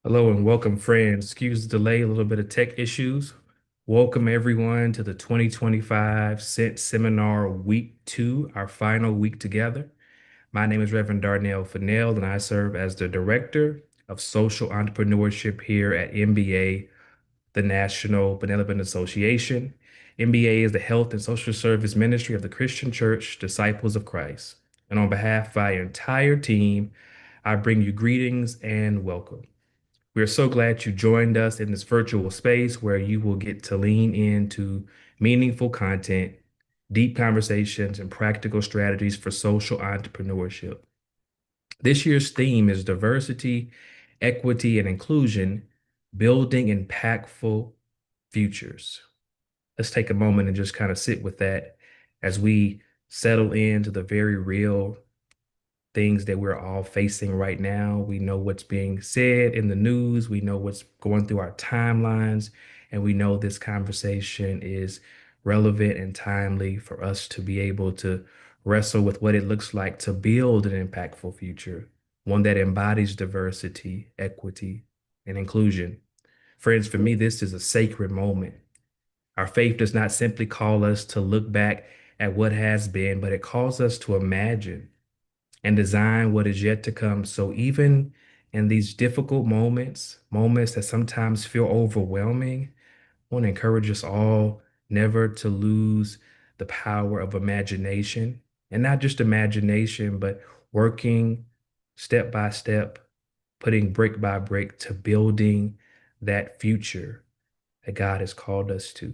Hello and welcome, friends. Excuse the delay, a little bit of tech issues. Welcome, everyone, to the 2025 Scent Seminar Week 2, our final week together. My name is Reverend Darnell Fennell, and I serve as the Director of Social Entrepreneurship here at MBA, the National Benevolent Association. MBA is the Health and Social Service Ministry of the Christian Church Disciples of Christ. And on behalf of our entire team, I bring you greetings and welcome. We are so glad you joined us in this virtual space where you will get to lean into meaningful content, deep conversations, and practical strategies for social entrepreneurship. This year's theme is diversity, equity, and inclusion, building impactful futures. Let's take a moment and just kind of sit with that as we settle into the very real things that we're all facing right now. We know what's being said in the news, we know what's going through our timelines, and we know this conversation is relevant and timely for us to be able to wrestle with what it looks like to build an impactful future, one that embodies diversity, equity, and inclusion. Friends, for me, this is a sacred moment. Our faith does not simply call us to look back at what has been, but it calls us to imagine and design what is yet to come. So even in these difficult moments, moments that sometimes feel overwhelming, I want to encourage us all never to lose the power of imagination, and not just imagination, but working step by step, putting brick by brick to building that future that God has called us to.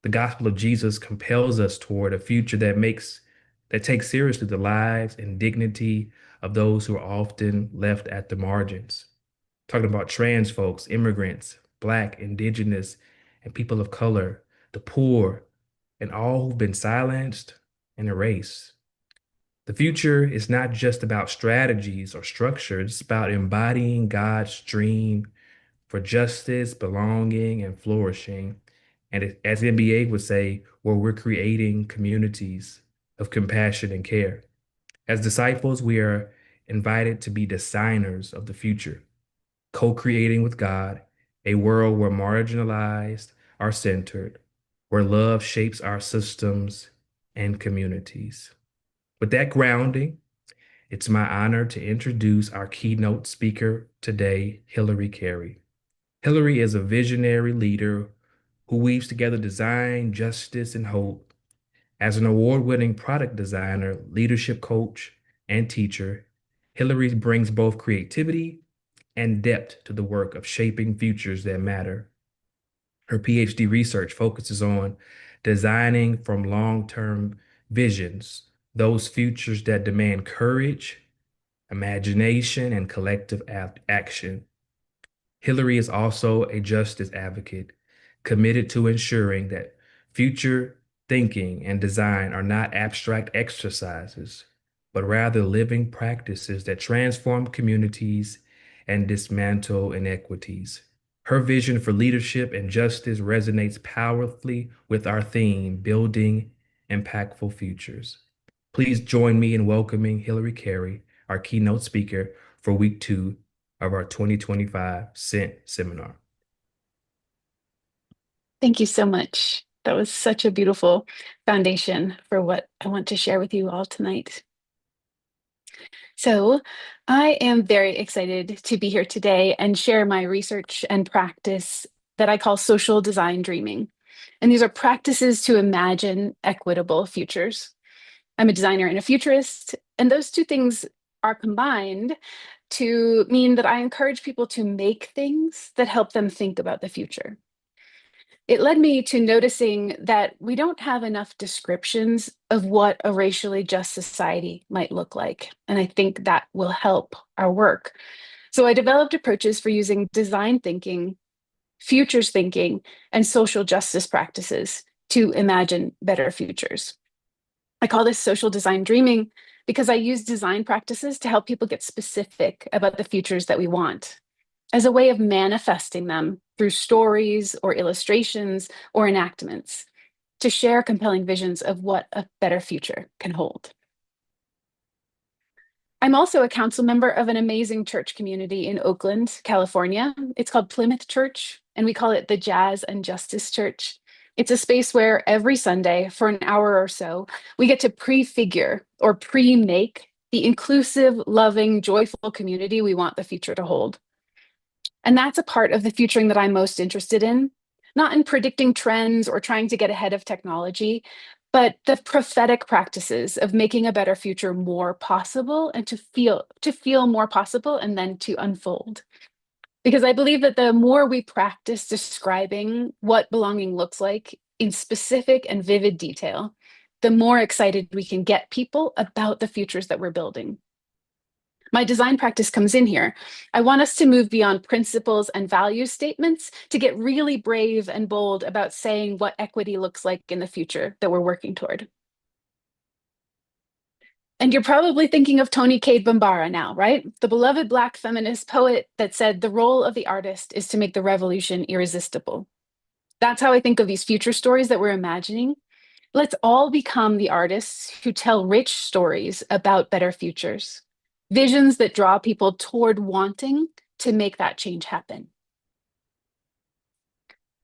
The gospel of Jesus compels us toward a future that takes seriously the lives and dignity of those who are often left at the margins. Talking about trans folks, immigrants, Black, Indigenous, and people of color, the poor, and all who've been silenced and erased. The future is not just about strategies or structure, it's about embodying God's dream for justice, belonging, and flourishing. And as NBA would say, where we're creating communities of compassion and care. As disciples, we are invited to be designers of the future, co-creating with God a world where marginalized are centered, where love shapes our systems and communities. With that grounding, it's my honor to introduce our keynote speaker today, Hillary Carey. Hillary is a visionary leader who weaves together design, justice, and hope. As an award-winning product designer, leadership coach, and teacher, Hillary brings both creativity and depth to the work of shaping futures that matter. Her PhD research focuses on designing from long-term visions, those futures that demand courage, imagination, and collective action. Hillary is also a justice advocate, committed to ensuring that future thinking and design are not abstract exercises, but rather living practices that transform communities and dismantle inequities. Her vision for leadership and justice resonates powerfully with our theme, building impactful futures. Please join me in welcoming Hillary Carey, our keynote speaker for week 2 of our 2025 Scent Seminar. Thank you so much. That was such a beautiful foundation for what I want to share with you all tonight. So, I am very excited to be here today and share my research and practice that I call social design dreaming. And these are practices to imagine equitable futures. I'm a designer and a futurist, and those two things are combined to mean that I encourage people to make things that help them think about the future. It led me to noticing that we don't have enough descriptions of what a racially just society might look like. And I think that will help our work. So I developed approaches for using design thinking, futures thinking, and social justice practices to imagine better futures. I call this social design dreaming because I use design practices to help people get specific about the futures that we want as a way of manifesting them through stories or illustrations or enactments to share compelling visions of what a better future can hold. I'm also a council member of an amazing church community in Oakland, California. It's called Plymouth Church, and we call it the Jazz and Justice Church. It's a space where every Sunday, for an hour or so, we get to prefigure or pre make the inclusive, loving, joyful community we want the future to hold. And that's a part of the futuring that I'm most interested in, not in predicting trends or trying to get ahead of technology, but the prophetic practices of making a better future more possible and to feel more possible and then to unfold. Because I believe that the more we practice describing what belonging looks like in specific and vivid detail, the more excited we can get people about the futures that we're building. My design practice comes in here. I want us to move beyond principles and value statements to get really brave and bold about saying what equity looks like in the future that we're working toward. And you're probably thinking of Toni Cade Bambara now, right? The beloved Black feminist poet that said the role of the artist is to make the revolution irresistible. That's how I think of these future stories that we're imagining. Let's all become the artists who tell rich stories about better futures, visions that draw people toward wanting to make that change happen.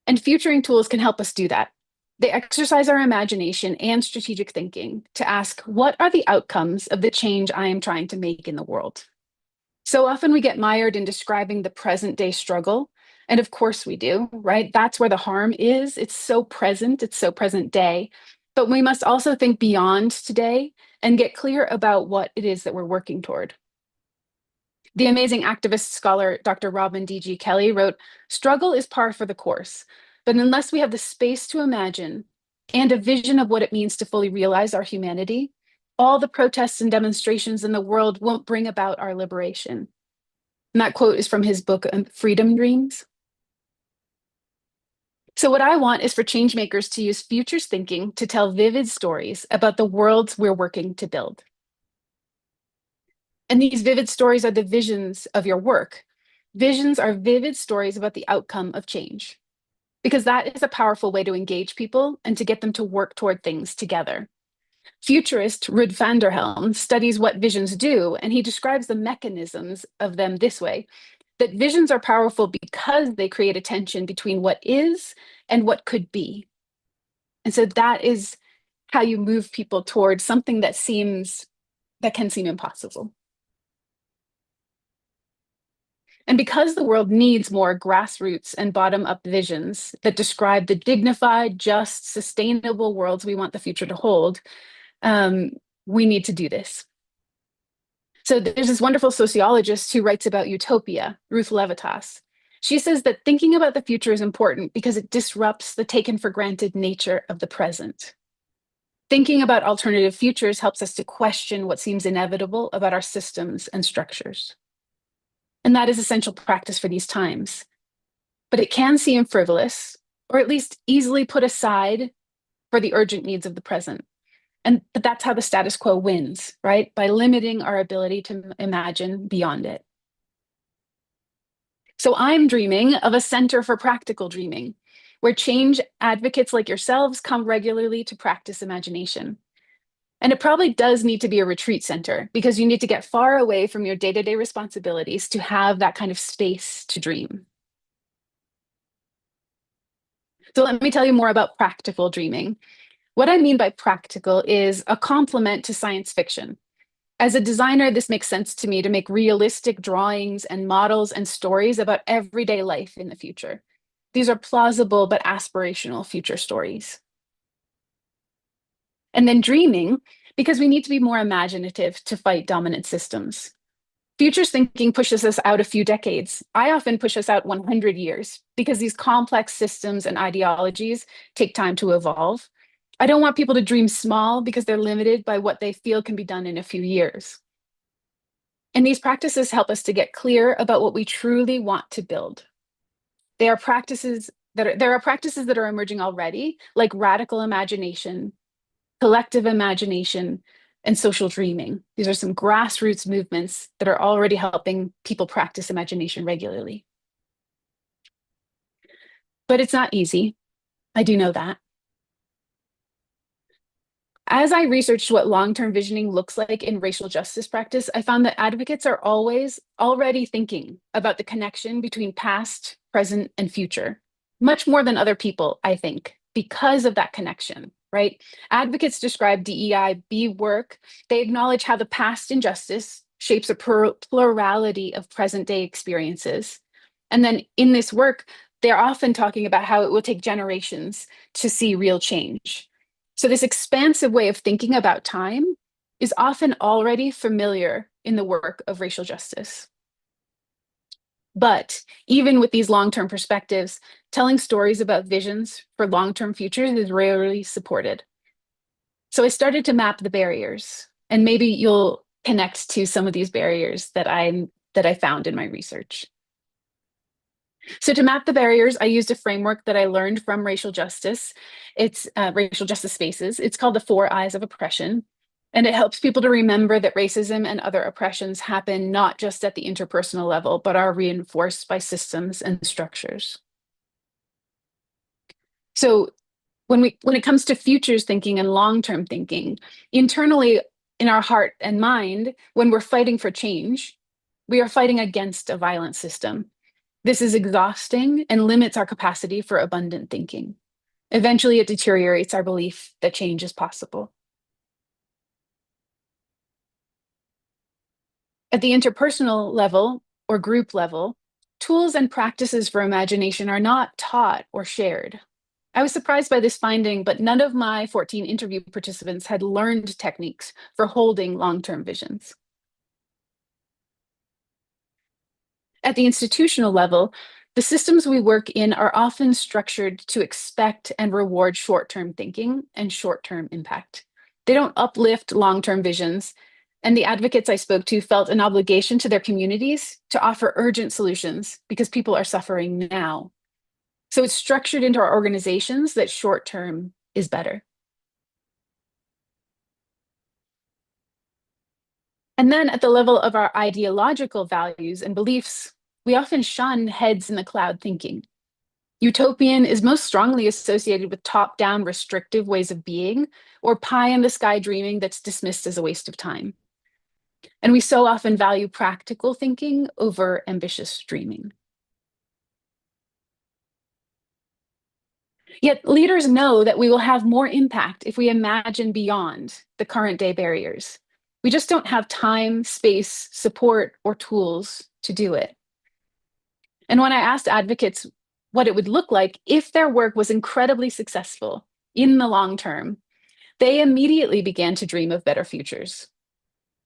And futuring tools can help us do that. They exercise our imagination and strategic thinking to ask, what are the outcomes of the change I am trying to make in the world? So often we get mired in describing the present day struggle. And of course we do, right? That's where the harm is. It's so present day. But we must also think beyond today and get clear about what it is that we're working toward. The amazing activist scholar Dr. Robin D.G. Kelly wrote, "Struggle is par for the course, but unless we have the space to imagine and a vision of what it means to fully realize our humanity, all the protests and demonstrations in the world won't bring about our liberation." And that quote is from his book, Freedom Dreams. So, what I want is for changemakers to use futures thinking to tell vivid stories about the worlds we're working to build. And these vivid stories are the visions of your work. Visions are vivid stories about the outcome of change, because that is a powerful way to engage people and to get them to work toward things together. Futurist Rud van der Helm studies what visions do, and he describes the mechanisms of them this way: that visions are powerful because they create a tension between what is and what could be. And so that is how you move people towards something that can seem impossible. And because the world needs more grassroots and bottom-up visions that describe the dignified, just, sustainable worlds we want the future to hold, um, we need to do this. So there's this wonderful sociologist who writes about utopia, Ruth Levitas. She says that thinking about the future is important because it disrupts the taken for granted nature of the present. Thinking about alternative futures helps us to question what seems inevitable about our systems and structures. And that is essential practice for these times. But it can seem frivolous, or at least easily put aside for the urgent needs of the present. But that's how the status quo wins, right? By limiting our ability to imagine beyond it. So I'm dreaming of a center for practical dreaming, where change advocates like yourselves come regularly to practice imagination. And it probably does need to be a retreat center because you need to get far away from your day-to-day responsibilities to have that kind of space to dream. So let me tell you more about practical dreaming. What I mean by practical is a complement to science fiction. As a designer, this makes sense to me to make realistic drawings and models and stories about everyday life in the future. These are plausible but aspirational future stories. And then dreaming, because we need to be more imaginative to fight dominant systems. Futures thinking pushes us out a few decades. I often push us out 100 years because these complex systems and ideologies take time to evolve. I don't want people to dream small because they're limited by what they feel can be done in a few years. And these practices help us to get clear about what we truly want to build. There are practices that are emerging already, like radical imagination, collective imagination, and social dreaming. These are some grassroots movements that are already helping people practice imagination regularly. But it's not easy. I do know that. As I researched what long-term visioning looks like in racial justice practice, I found that advocates are always already thinking about the connection between past, present, and future, much more than other people, I think, because of that connection, right? Advocates describe DEI-B work. They acknowledge how the past injustice shapes a plurality of present-day experiences. And then in this work, they're often talking about how it will take generations to see real change. So this expansive way of thinking about time is often already familiar in the work of racial justice. But even with these long-term perspectives, telling stories about visions for long-term futures is rarely supported. So I started to map the barriers, and maybe you'll connect to some of these barriers that I found in my research. So to map the barriers, I used a framework that I learned from racial justice. It's racial justice spaces. It's called the 4 Eyes of Oppression. And it helps people to remember that racism and other oppressions happen not just at the interpersonal level, but are reinforced by systems and structures. So when it comes to futures thinking and long-term thinking, internally in our heart and mind, when we're fighting for change, we are fighting against a violent system. This is exhausting and limits our capacity for abundant thinking. Eventually, it deteriorates our belief that change is possible. At the interpersonal level or group level, tools and practices for imagination are not taught or shared. I was surprised by this finding, but none of my 14 interview participants had learned techniques for holding long-term visions. At the institutional level, the systems we work in are often structured to expect and reward short-term thinking and short-term impact. They don't uplift long-term visions, and the advocates I spoke to felt an obligation to their communities to offer urgent solutions because people are suffering now. So it's structured into our organizations that short-term is better. And then at the level of our ideological values and beliefs, we often shun heads in the cloud thinking. Utopian is most strongly associated with top-down restrictive ways of being, or pie-in-the-sky dreaming that's dismissed as a waste of time. And we so often value practical thinking over ambitious dreaming. Yet leaders know that we will have more impact if we imagine beyond the current day barriers. We just don't have time, space, support, or tools to do it. And when I asked advocates what it would look like if their work was incredibly successful in the long term, they immediately began to dream of better futures.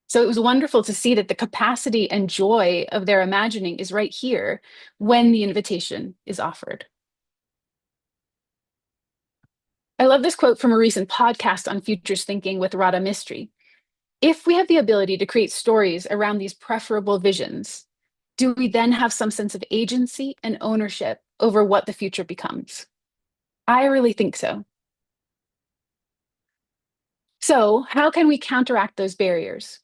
So it was wonderful to see that the capacity and joy of their imagining is right here when the invitation is offered. I love this quote from a recent podcast on futures thinking with Radha Mistry. If we have the ability to create stories around these preferable visions, do we then have some sense of agency and ownership over what the future becomes? I really think so. So, how can we counteract those barriers?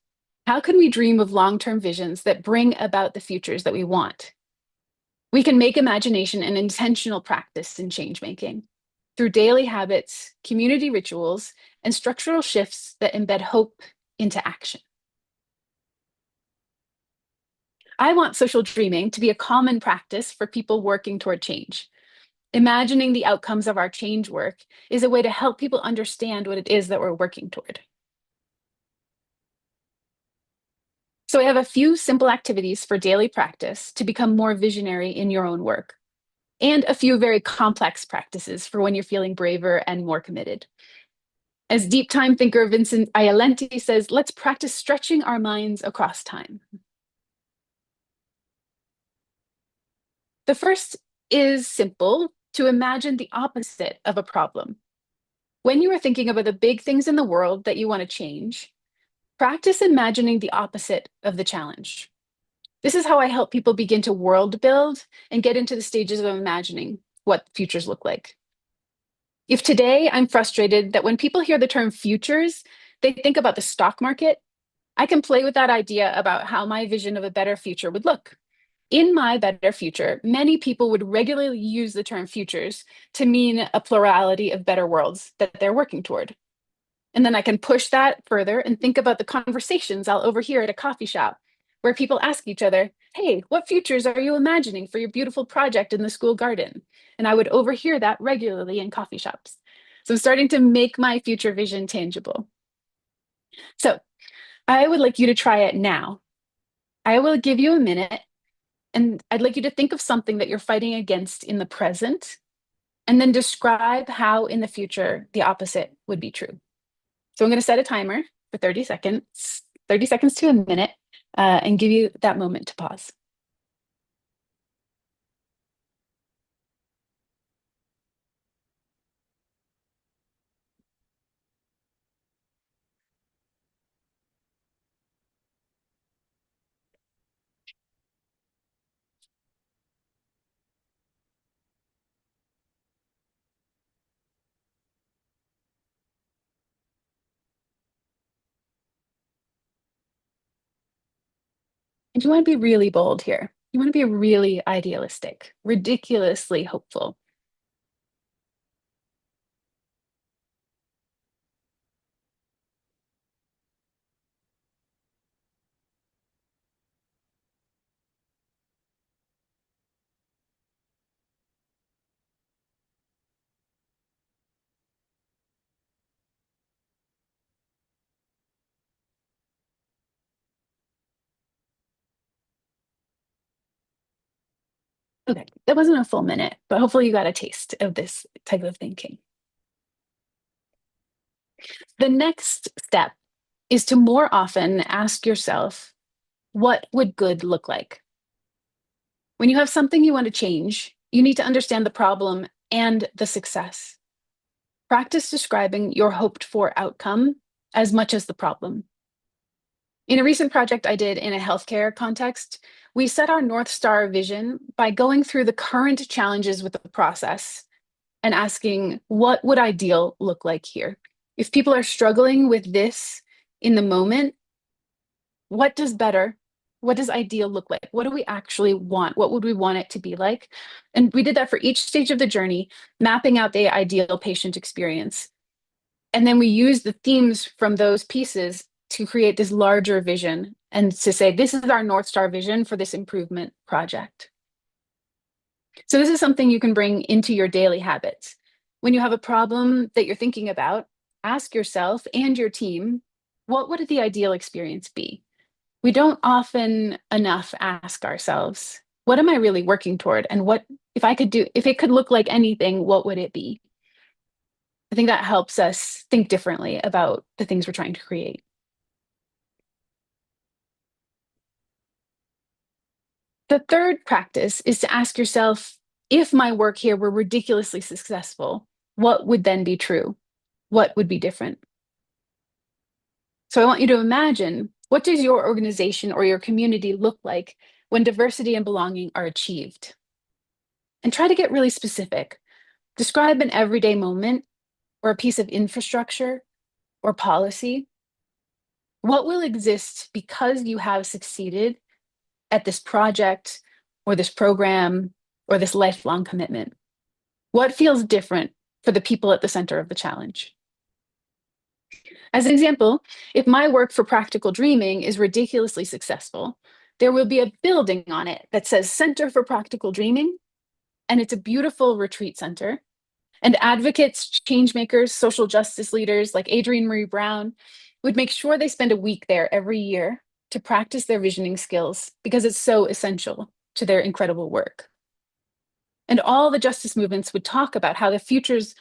How can we dream of long-term visions that bring about the futures that we want? We can make imagination an intentional practice in change making through daily habits, community rituals, and structural shifts that embed hope into action. I want social dreaming to be a common practice for people working toward change. Imagining the outcomes of our change work is a way to help people understand what it is that we're working toward. So I have a few simple activities for daily practice to become more visionary in your own work, and a few very complex practices for when you're feeling braver and more committed. As deep time thinker Vincent Iolenti says, let's practice stretching our minds across time. The first is simple, to imagine the opposite of a problem. When you are thinking about the big things in the world that you want to change, practice imagining the opposite of the challenge. This is how I help people begin to world build and get into the stages of imagining what futures look like. If today I'm frustrated that when people hear the term futures, they think about the stock market, I can play with that idea about how my vision of a better future would look. In my better future, many people would regularly use the term futures to mean a plurality of better worlds that they're working toward. And then I can push that further and think about the conversations I'll overhear at a coffee shop where people ask each other, hey, what futures are you imagining for your beautiful project in the school garden? And I would overhear that regularly in coffee shops. So I'm starting to make my future vision tangible. So I would like you to try it now. I will give you a minute, and I'd like you to think of something that you're fighting against in the present, and then describe how in the future the opposite would be true. So I'm going to set a timer for 30 seconds to a minute, and give you that moment to pause. And you want to be really bold here. You want to be really idealistic, ridiculously hopeful. Okay, that wasn't a full minute, but hopefully you got a taste of this type of thinking. The next step is to more often ask yourself, what would good look like? When you have something you want to change, you need to understand the problem and the success. Practice describing your hoped for outcome as much as the problem. In a recent project I did in a healthcare context, we set our North Star vision by going through the current challenges with the process and asking, what would ideal look like here? If people are struggling with this in the moment, what does better, what does ideal look like? What do we actually want? What would we want it to be like? And we did that for each stage of the journey, mapping out the ideal patient experience. And then we used the themes from those pieces to create this larger vision and to say, this is our North Star vision for this improvement project. So this is something you can bring into your daily habits. When you have a problem that you're thinking about, ask yourself and your team, what would the ideal experience be? We don't often enough ask ourselves, what am I really working toward? And what, if I could do, if it could look like anything, what would it be? I think that helps us think differently about the things we're trying to create. The third practice is to ask yourself, if my work here were ridiculously successful, what would then be true? What would be different? So I want you to imagine, what does your organization or your community look like when diversity and belonging are achieved? And try to get really specific. Describe an everyday moment or a piece of infrastructure or policy. What will exist because you have succeeded at this project or this program or this lifelong commitment? What feels different for the people at the center of the challenge? As an example, if my work for practical dreaming is ridiculously successful, there will be a building on it that says Center for Practical Dreaming, and it's a beautiful retreat center. And advocates, change makers, social justice leaders like Adrienne Marie Brown would make sure they spend a week there every year to practice their visioning skills because it's so essential to their incredible work. And all the justice movements would talk about how the futures,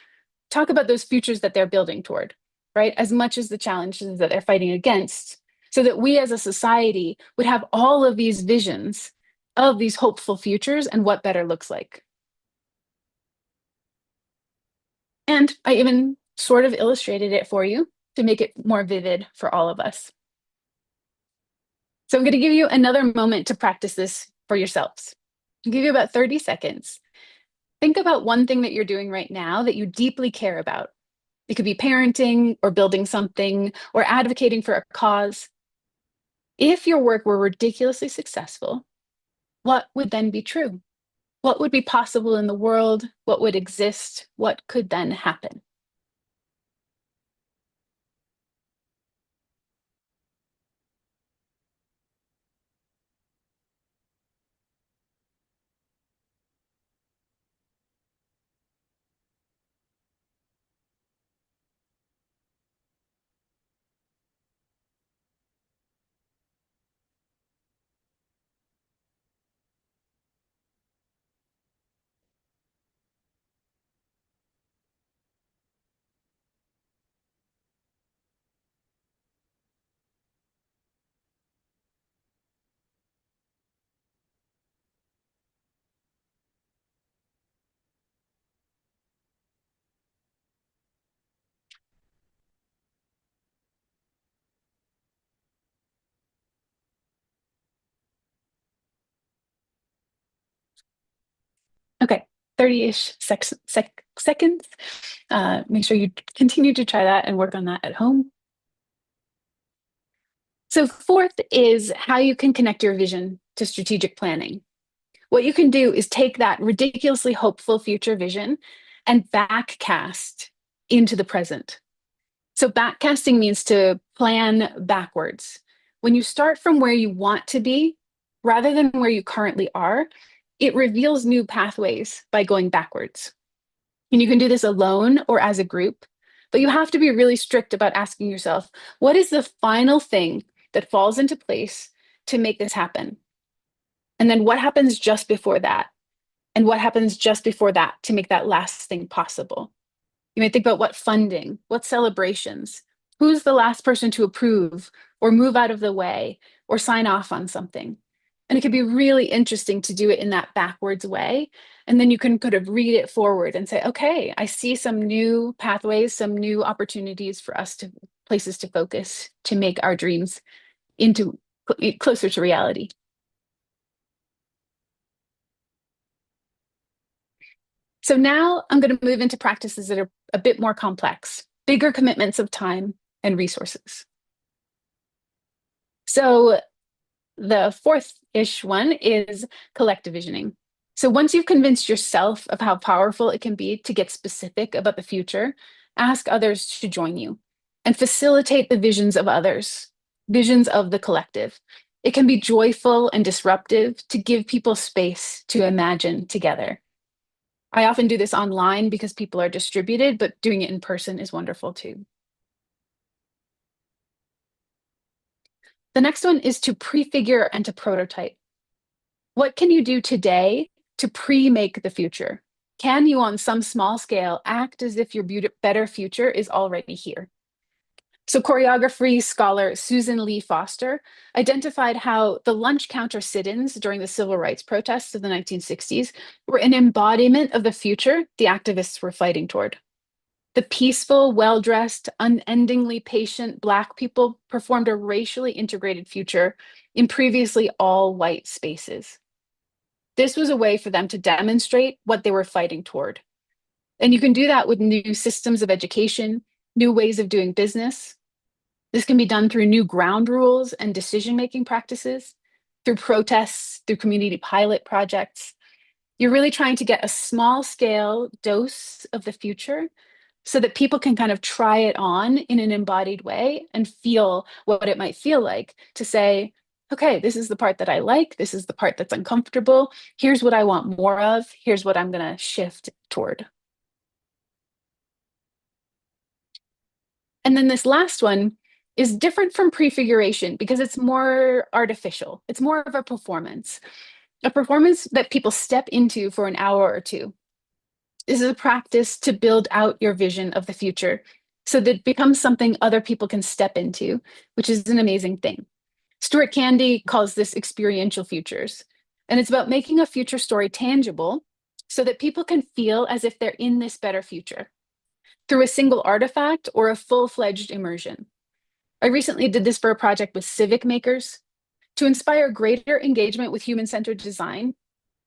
talk about those futures that they're building toward, right? As much as the challenges that they're fighting against, so that we as a society would have all of these visions of these hopeful futures and what better looks like. And I even sort of illustrated it for you to make it more vivid for all of us. So I'm going to give you another moment to practice this for yourselves. I'll give you about 30 seconds. Think about one thing that you're doing right now that you deeply care about. It could be parenting or building something or advocating for a cause. If your work were ridiculously successful, what would then be true? What would be possible in the world? What would exist? What could then happen? 30-ish seconds. Make sure you continue to try that and work on that at home. So fourth is how you can connect your vision to strategic planning. What you can do is take that ridiculously hopeful future vision and backcast into the present. So backcasting means to plan backwards. When you start from where you want to be, rather than where you currently are, it reveals new pathways by going backwards. And you can do this alone or as a group, but you have to be really strict about asking yourself, what is the final thing that falls into place to make this happen? And then what happens just before that? And what happens just before that to make that last thing possible? You might think about what funding, what celebrations, who's the last person to approve or move out of the way or sign off on something. And it could be really interesting to do it in that backwards way. And then you can kind of read it forward and say, okay, I see some new pathways, some new opportunities for us to places to focus to make our dreams into closer to reality. So now I'm going to move into practices that are a bit more complex, bigger commitments of time and resources. So the fourth-ish one is collective visioning. So once you've convinced yourself of how powerful it can be to get specific about the future, ask others to join you and facilitate the visions of others, visions of the collective. It can be joyful and disruptive to give people space to imagine together. I often do this online because people are distributed, but doing it in person is wonderful too. The next one is to prefigure and to prototype. What can you do today to pre-make the future? Can you, on some small scale, act as if your better future is already here? So choreography scholar Susan Lee Foster identified how the lunch counter sit-ins during the civil rights protests of the 1960s were an embodiment of the future the activists were fighting toward. The peaceful, well-dressed, unendingly patient Black people performed a racially integrated future in previously all white spaces. This was a way for them to demonstrate what they were fighting toward. And you can do that with new systems of education, new ways of doing business. This can be done through new ground rules and decision-making practices, through protests, through community pilot projects. You're really trying to get a small-scale dose of the future so that people can kind of try it on in an embodied way and feel what it might feel like to say, okay, this is the part that I like. This is the part that's uncomfortable. Here's what I want more of. Here's what I'm going to shift toward. And then this last one is different from prefiguration because it's more artificial. It's more of a performance that people step into for an hour or two. This is a practice to build out your vision of the future so that it becomes something other people can step into, which is an amazing thing. Stuart Candy calls this experiential futures, and it's about making a future story tangible so that people can feel as if they're in this better future through a single artifact or a full-fledged immersion. I recently did this for a project with civic makers. To inspire greater engagement with human-centered design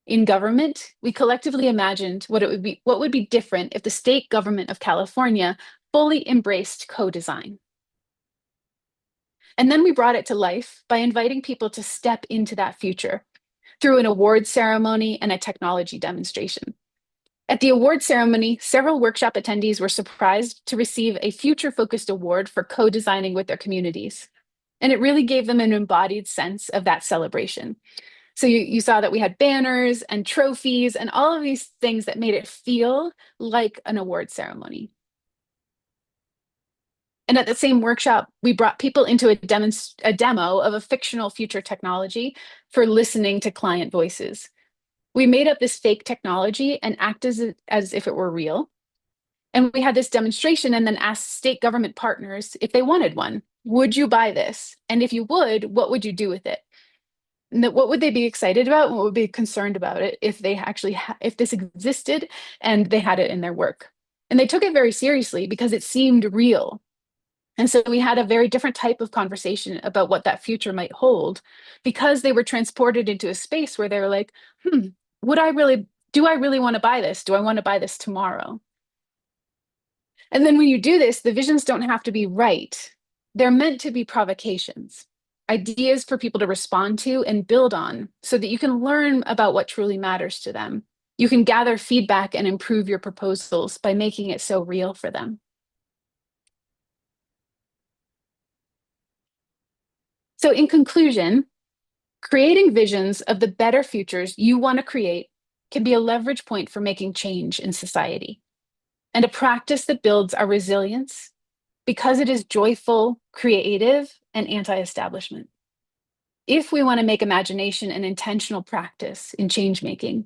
in government, we collectively imagined what would be different if the state government of California fully embraced co-design. And then we brought it to life by inviting people to step into that future through an award ceremony and a technology demonstration. At the award ceremony, several workshop attendees were surprised to receive a future-focused award for co-designing with their communities. And it really gave them an embodied sense of that celebration. So you saw that we had banners and trophies and all of these things that made it feel like an award ceremony. And at the same workshop, we brought people into a demo of a fictional future technology for listening to client voices. We made up this fake technology and acted as if it were real. And we had this demonstration and then asked state government partners if they wanted one. Would you buy this? And if you would, what would you do with it? And what would they be excited about? And what would be concerned about it if they actually, if this existed and they had it in their work? And they took it very seriously because it seemed real. And so we had a very different type of conversation about what that future might hold because they were transported into a space where they were like, would I really do I really want to buy this? Do I want to buy this tomorrow? And then when you do this, the visions don't have to be right. They're meant to be provocations, ideas for people to respond to and build on so that you can learn about what truly matters to them. You can gather feedback and improve your proposals by making it so real for them. So, in conclusion, creating visions of the better futures you want to create can be a leverage point for making change in society and a practice that builds our resilience because it is joyful, creative, and anti establishment. If we want to make imagination an intentional practice in change making,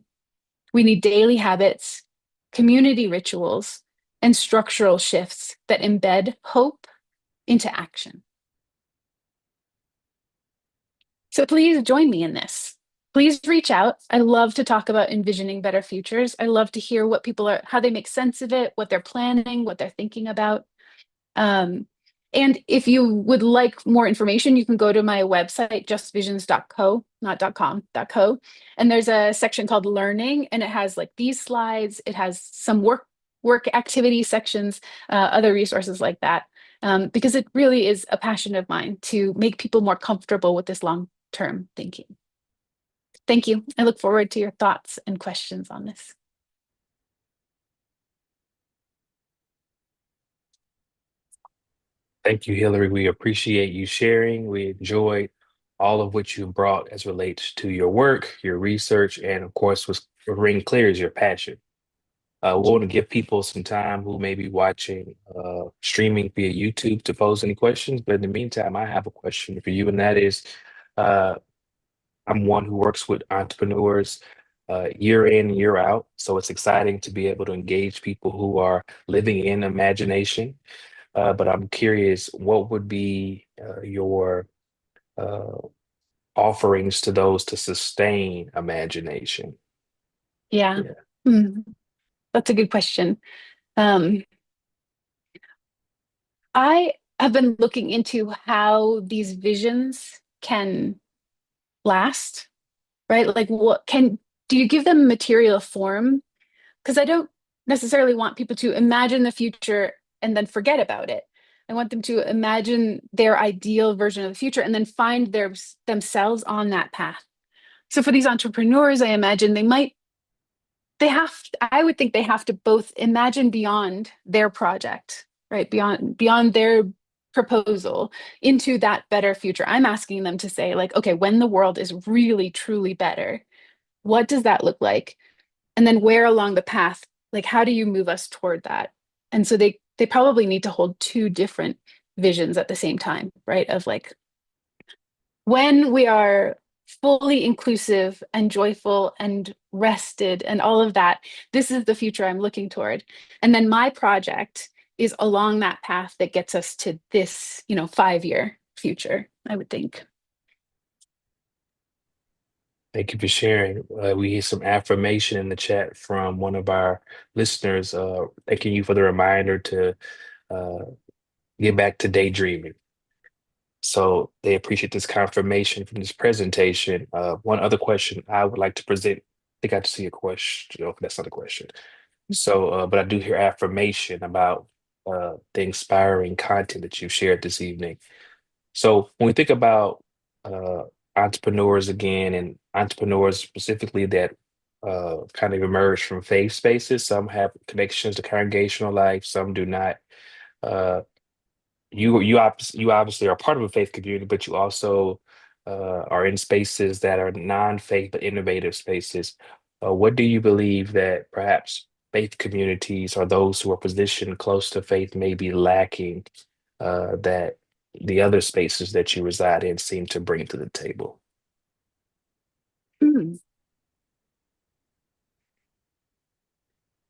we need daily habits, community rituals, and structural shifts that embed hope into action. So please join me in this. Please reach out. I love to talk about envisioning better futures. I love to hear what people are, how they make sense of it, what they're planning, what they're thinking about. Um, and if you would like more information, you can go to my website, justvisions.co, not .com, .co. And there's a section called learning, and it has like these slides. It has some work activity sections, other resources like that. Because it really is a passion of mine to make people more comfortable with this long-term thinking. Thank you. I look forward to your thoughts and questions on this. Thank you, Hillary. We appreciate you sharing. We enjoyed all of what you brought as relates to your work, your research, and of course, what's ring clear is your passion. We want to give people some time who may be watching streaming via YouTube to pose any questions. But in the meantime, I have a question for you, and that is, uh, I'm one who works with entrepreneurs year in, year out. So it's exciting to be able to engage people who are living in imagination. But I'm curious, what would be your uh, offerings to those to sustain imagination? Yeah. Yeah. Mm, that's a good question. Um, I have been looking into how these visions can last, right? Like, do you give them material form? Because I don't necessarily want people to imagine the future and then forget about it. I want them to imagine their ideal version of the future and then find themselves on that path. So for these entrepreneurs, I imagine I would think they have to both imagine beyond their project, right? Beyond their proposal into that better future. I'm asking them to say, like, okay, when the world is really, truly better, what does that look like? And then where along the path, like, how do you move us toward that? And so they probably need to hold two different visions at the same time, right? Of like, when we are fully inclusive and joyful and rested and all of that, this is the future I'm looking toward. And then my project is along that path that gets us to this, 5-year future, I would think. Thank you for sharing. We hear some affirmation in the chat from one of our listeners, thanking you for the reminder to uh, get back to daydreaming. So they appreciate this confirmation from this presentation. One other question I would like to present. I think I see a question. Oh, that's not a question. So, but I do hear affirmation about the inspiring content that you shared this evening. So when we think about uh, entrepreneurs again, and entrepreneurs specifically that kind of emerge from faith spaces, some have connections to congregational life, some do not. Uh, you obviously are part of a faith community, but you also are in spaces that are non-faith but innovative spaces. What do you believe that perhaps faith communities or those who are positioned close to faith may be lacking that the other spaces that you reside in seem to bring to the table? Hmm.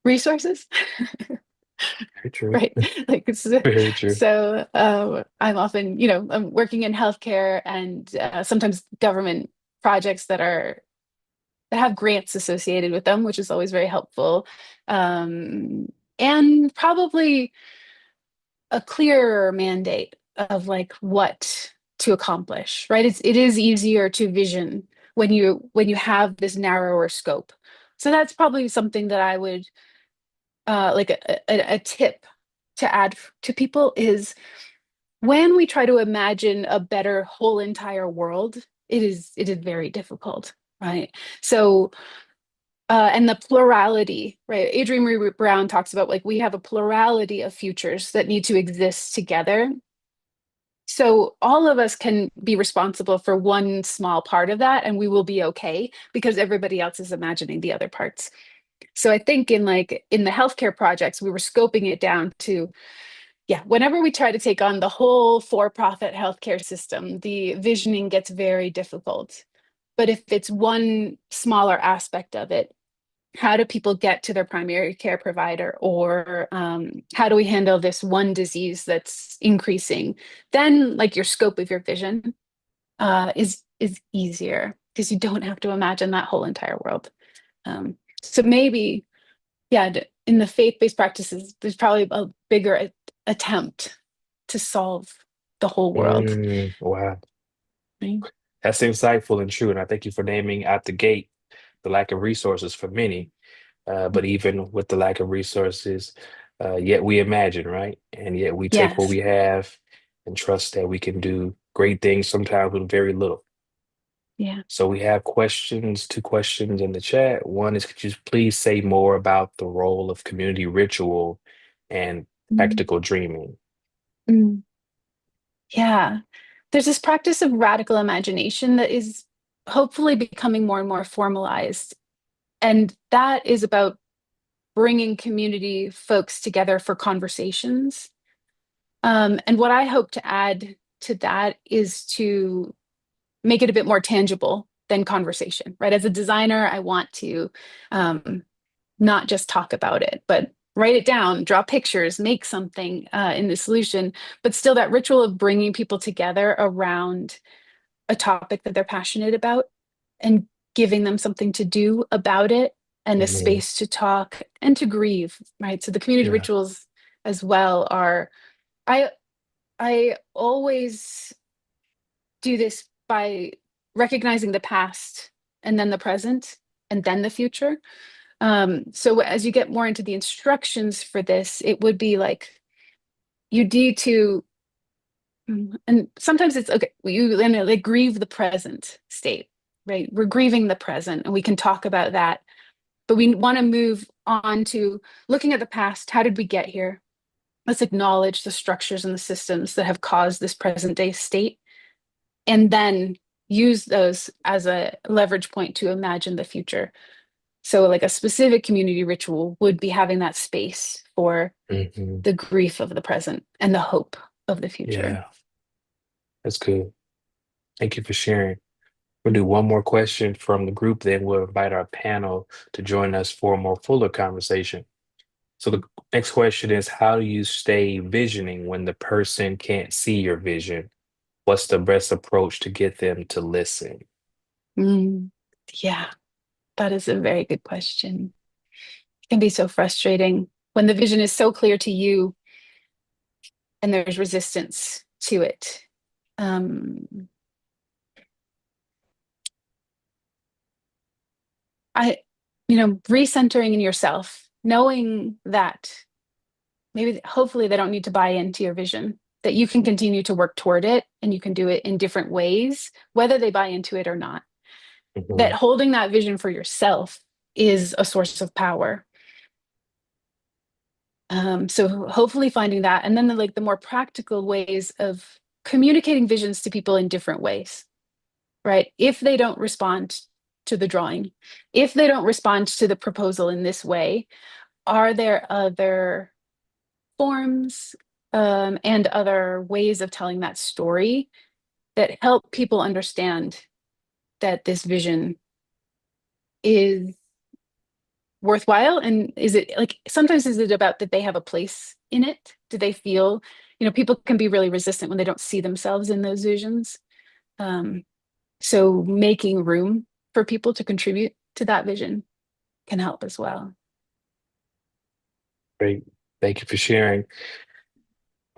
Resources. Very true. Right. Like Very true. I'm often, I'm working in healthcare and sometimes government projects that have grants associated with them, which is always very helpful. Um, and probably a clearer mandate of like what to accomplish, right? It is easier to vision when you have this narrower scope. So that's probably something that I would like a tip to add to people is when we try to imagine a better whole entire world, it is very difficult, right? So and the plurality, right? Adrienne Maree Brown talks about like we have a plurality of futures that need to exist together. So all of us can be responsible for one small part of that, and we will be okay because everybody else is imagining the other parts. So I think in the healthcare projects, we were scoping it down to, yeah, whenever we try to take on the whole for-profit healthcare system, the visioning gets very difficult. But if it's one smaller aspect of it, how do people get to their primary care provider, or how do we handle this one disease that's increasing, then like your scope of your vision is easier because you don't have to imagine that whole entire world. So maybe, yeah, in the faith-based practices, there's probably a bigger attempt to solve the whole world. Wow. Right? That's insightful and true. And I thank you for naming out the gate the lack of resources for many. But even with the lack of resources, yet we imagine, right? And yet we take what Yes. we have and trust that we can do great things sometimes with very little. Yeah. So we have questions, two questions in the chat. One is, could you please say more about the role of community ritual and Mm. practical dreaming? Mm. Yeah. There's this practice of radical imagination that is hopefully becoming more and more formalized. And that is about bringing community folks together for conversations. And what I hope to add to that is to make it a bit more tangible than conversation, right? As a designer, I want to um, not just talk about it, but write it down, draw pictures, make something in the solution, but still that ritual of bringing people together around a topic that they're passionate about and giving them something to do about it and a Mhm. space to talk and to grieve, right? So the community Yeah. rituals as well are, I I always do this by recognizing the past and then the present and then the future. So as you get more into the instructions for this, it would be like you need to, and sometimes it's okay, you like grieve the present state, right? We're grieving the present and we can talk about that, but we want to move on to looking at the past. How did we get here? Let's acknowledge the structures and the systems that have caused this present day state, and then use those as a leverage point to imagine the future. So, like a specific community ritual would be having that space for Hmm. the grief of the present and the hope of the future. Yeah, that's good. Thank you for sharing. We'll do one more question from the group, then we'll invite our panel to join us for a more fuller conversation. So the next question is, how do you stay visioning when the person can't see your vision? What's the best approach to get them to listen? Mm, yeah, that is a very good question. It can be so frustrating when the vision is so clear to you and there's resistance to it. Um, I, recentering in yourself, knowing that maybe hopefully they don't need to buy into your vision, that you can continue to work toward it and you can do it in different ways, whether they buy into it or not. That Mhm. holding that vision for yourself is a source of power. So hopefully finding that, and then the more practical ways of communicating visions to people in different ways, right? If they don't respond to the drawing, if they don't respond to the proposal in this way, are there other forms and other ways of telling that story that help people understand that this vision is worthwhile? And is it like sometimes is it about that they have a place in it? Do they feel, people can be really resistant when they don't see themselves in those visions. Um, so making room for people to contribute to that vision can help as well. Great. Thank you for sharing.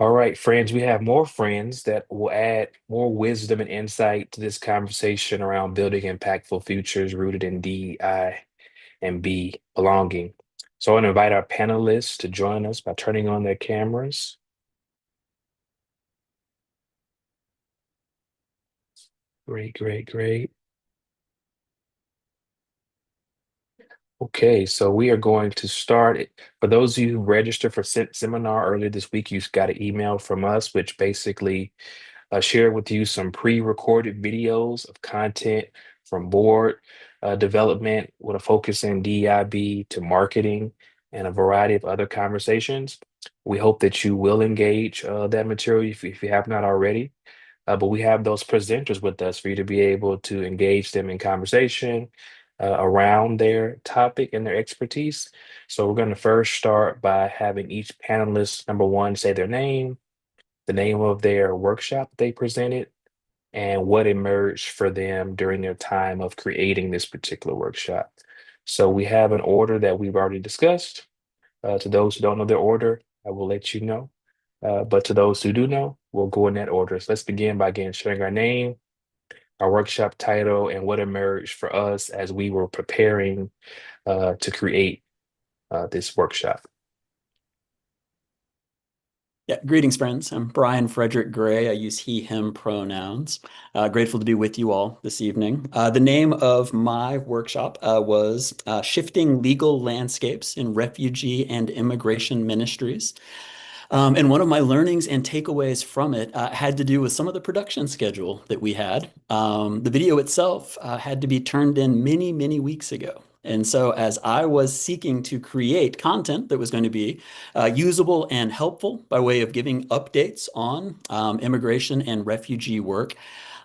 All right, friends, we have more friends that will add more wisdom and insight to this conversation around building impactful futures rooted in DEI. and B, belonging. So I want to invite our panelists to join us by turning on their cameras. Great, great, great. Okay, so we are going to start it. For those of you who registered for seminar earlier this week, you got an email from us, which basically shared with you some pre-recorded videos of content from board development with a focus in DIB to marketing and a variety of other conversations. We hope that you will engage that material if you have not already. But we have those presenters with us for you to be able to engage them in conversation around their topic and their expertise. So we're going to first start by having each panelist, number one, say their name, the name of their workshop they presented, and what emerged for them during their time of creating this particular workshop. So we have an order that we've already discussed. To those who don't know their order, I will let you know. But to those who do know, we'll go in that order. So let's begin by again sharing our name, our workshop title, and what emerged for us as we were preparing to create this workshop. Yeah, greetings, friends. I'm Brian Frederick Gray. I use he, him pronouns. Grateful to be with you all this evening. The name of my workshop was Shifting Legal Landscapes in Refugee and Immigration Ministries. And one of my learnings and takeaways from it had to do with some of the production schedule that we had. The video itself had to be turned in many, many weeks ago. And so, as I was seeking to create content that was going to be usable and helpful by way of giving updates on immigration and refugee work,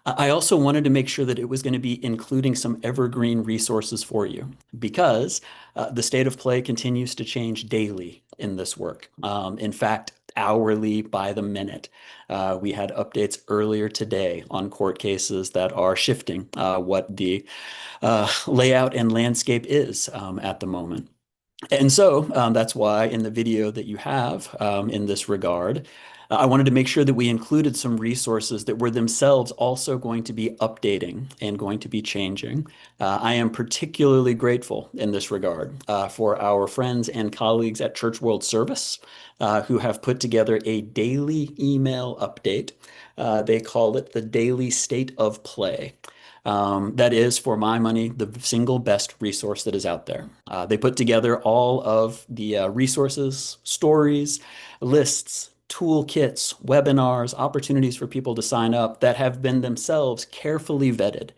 I also wanted to make sure that it was going to be including some evergreen resources for you because the state of play continues to change daily in this work. In fact, hourly by the minute. We had updates earlier today on court cases that are shifting what the layout and landscape is at the moment. And so that's why in the video that you have in this regard, I wanted to make sure that we included some resources that were themselves also going to be updating and going to be changing. I am particularly grateful in this regard for our friends and colleagues at Church World Service who have put together a daily email update. They call it the Daily State of Play. That is, for my money, the single best resource that is out there. They put together all of the resources, stories, lists, toolkits, webinars, opportunities for people to sign up that have been themselves carefully vetted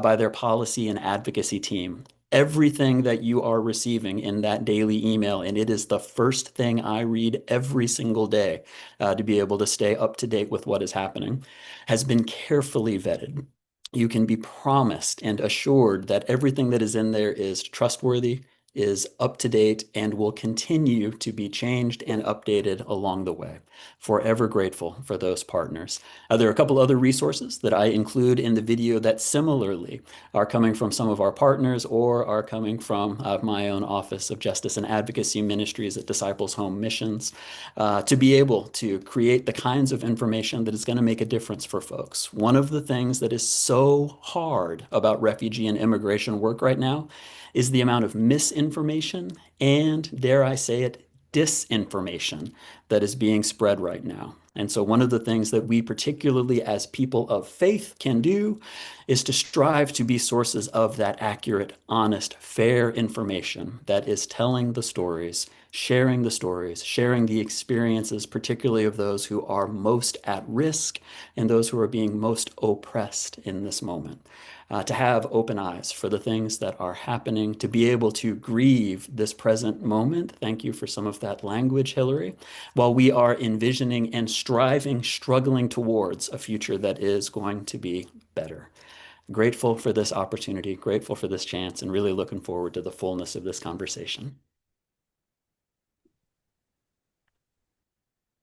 by their policy and advocacy team. Everything that you are receiving in that daily email, and it is the first thing I read every single day to be able to stay up to date with what is happening, has been carefully vetted. You can be promised and assured that everything that is in there is trustworthy, is up to date, and will continue to be changed and updated along the way. Forever grateful for those partners. There are a couple other resources that I include in the video that similarly are coming from some of our partners or are coming from my own Office of Justice and Advocacy Ministries at Disciples Home Missions to be able to create the kinds of information that is going to make a difference for folks. One of the things that is so hard about refugee and immigration work right now is the amount of misinformation and, dare I say it, disinformation that is being spread right now. And so one of the things that we, particularly as people of faith, can do is to strive to be sources of that accurate, honest, fair information that is telling the stories, sharing the experiences, particularly of those who are most at risk and those who are being most oppressed in this moment. To have open eyes for the things that are happening, to be able to grieve this present moment. Thank you for some of that language, Hillary, while we are envisioning and striving, struggling towards a future that is going to be better. Grateful for this opportunity, grateful for this chance, and really looking forward to the fullness of this conversation.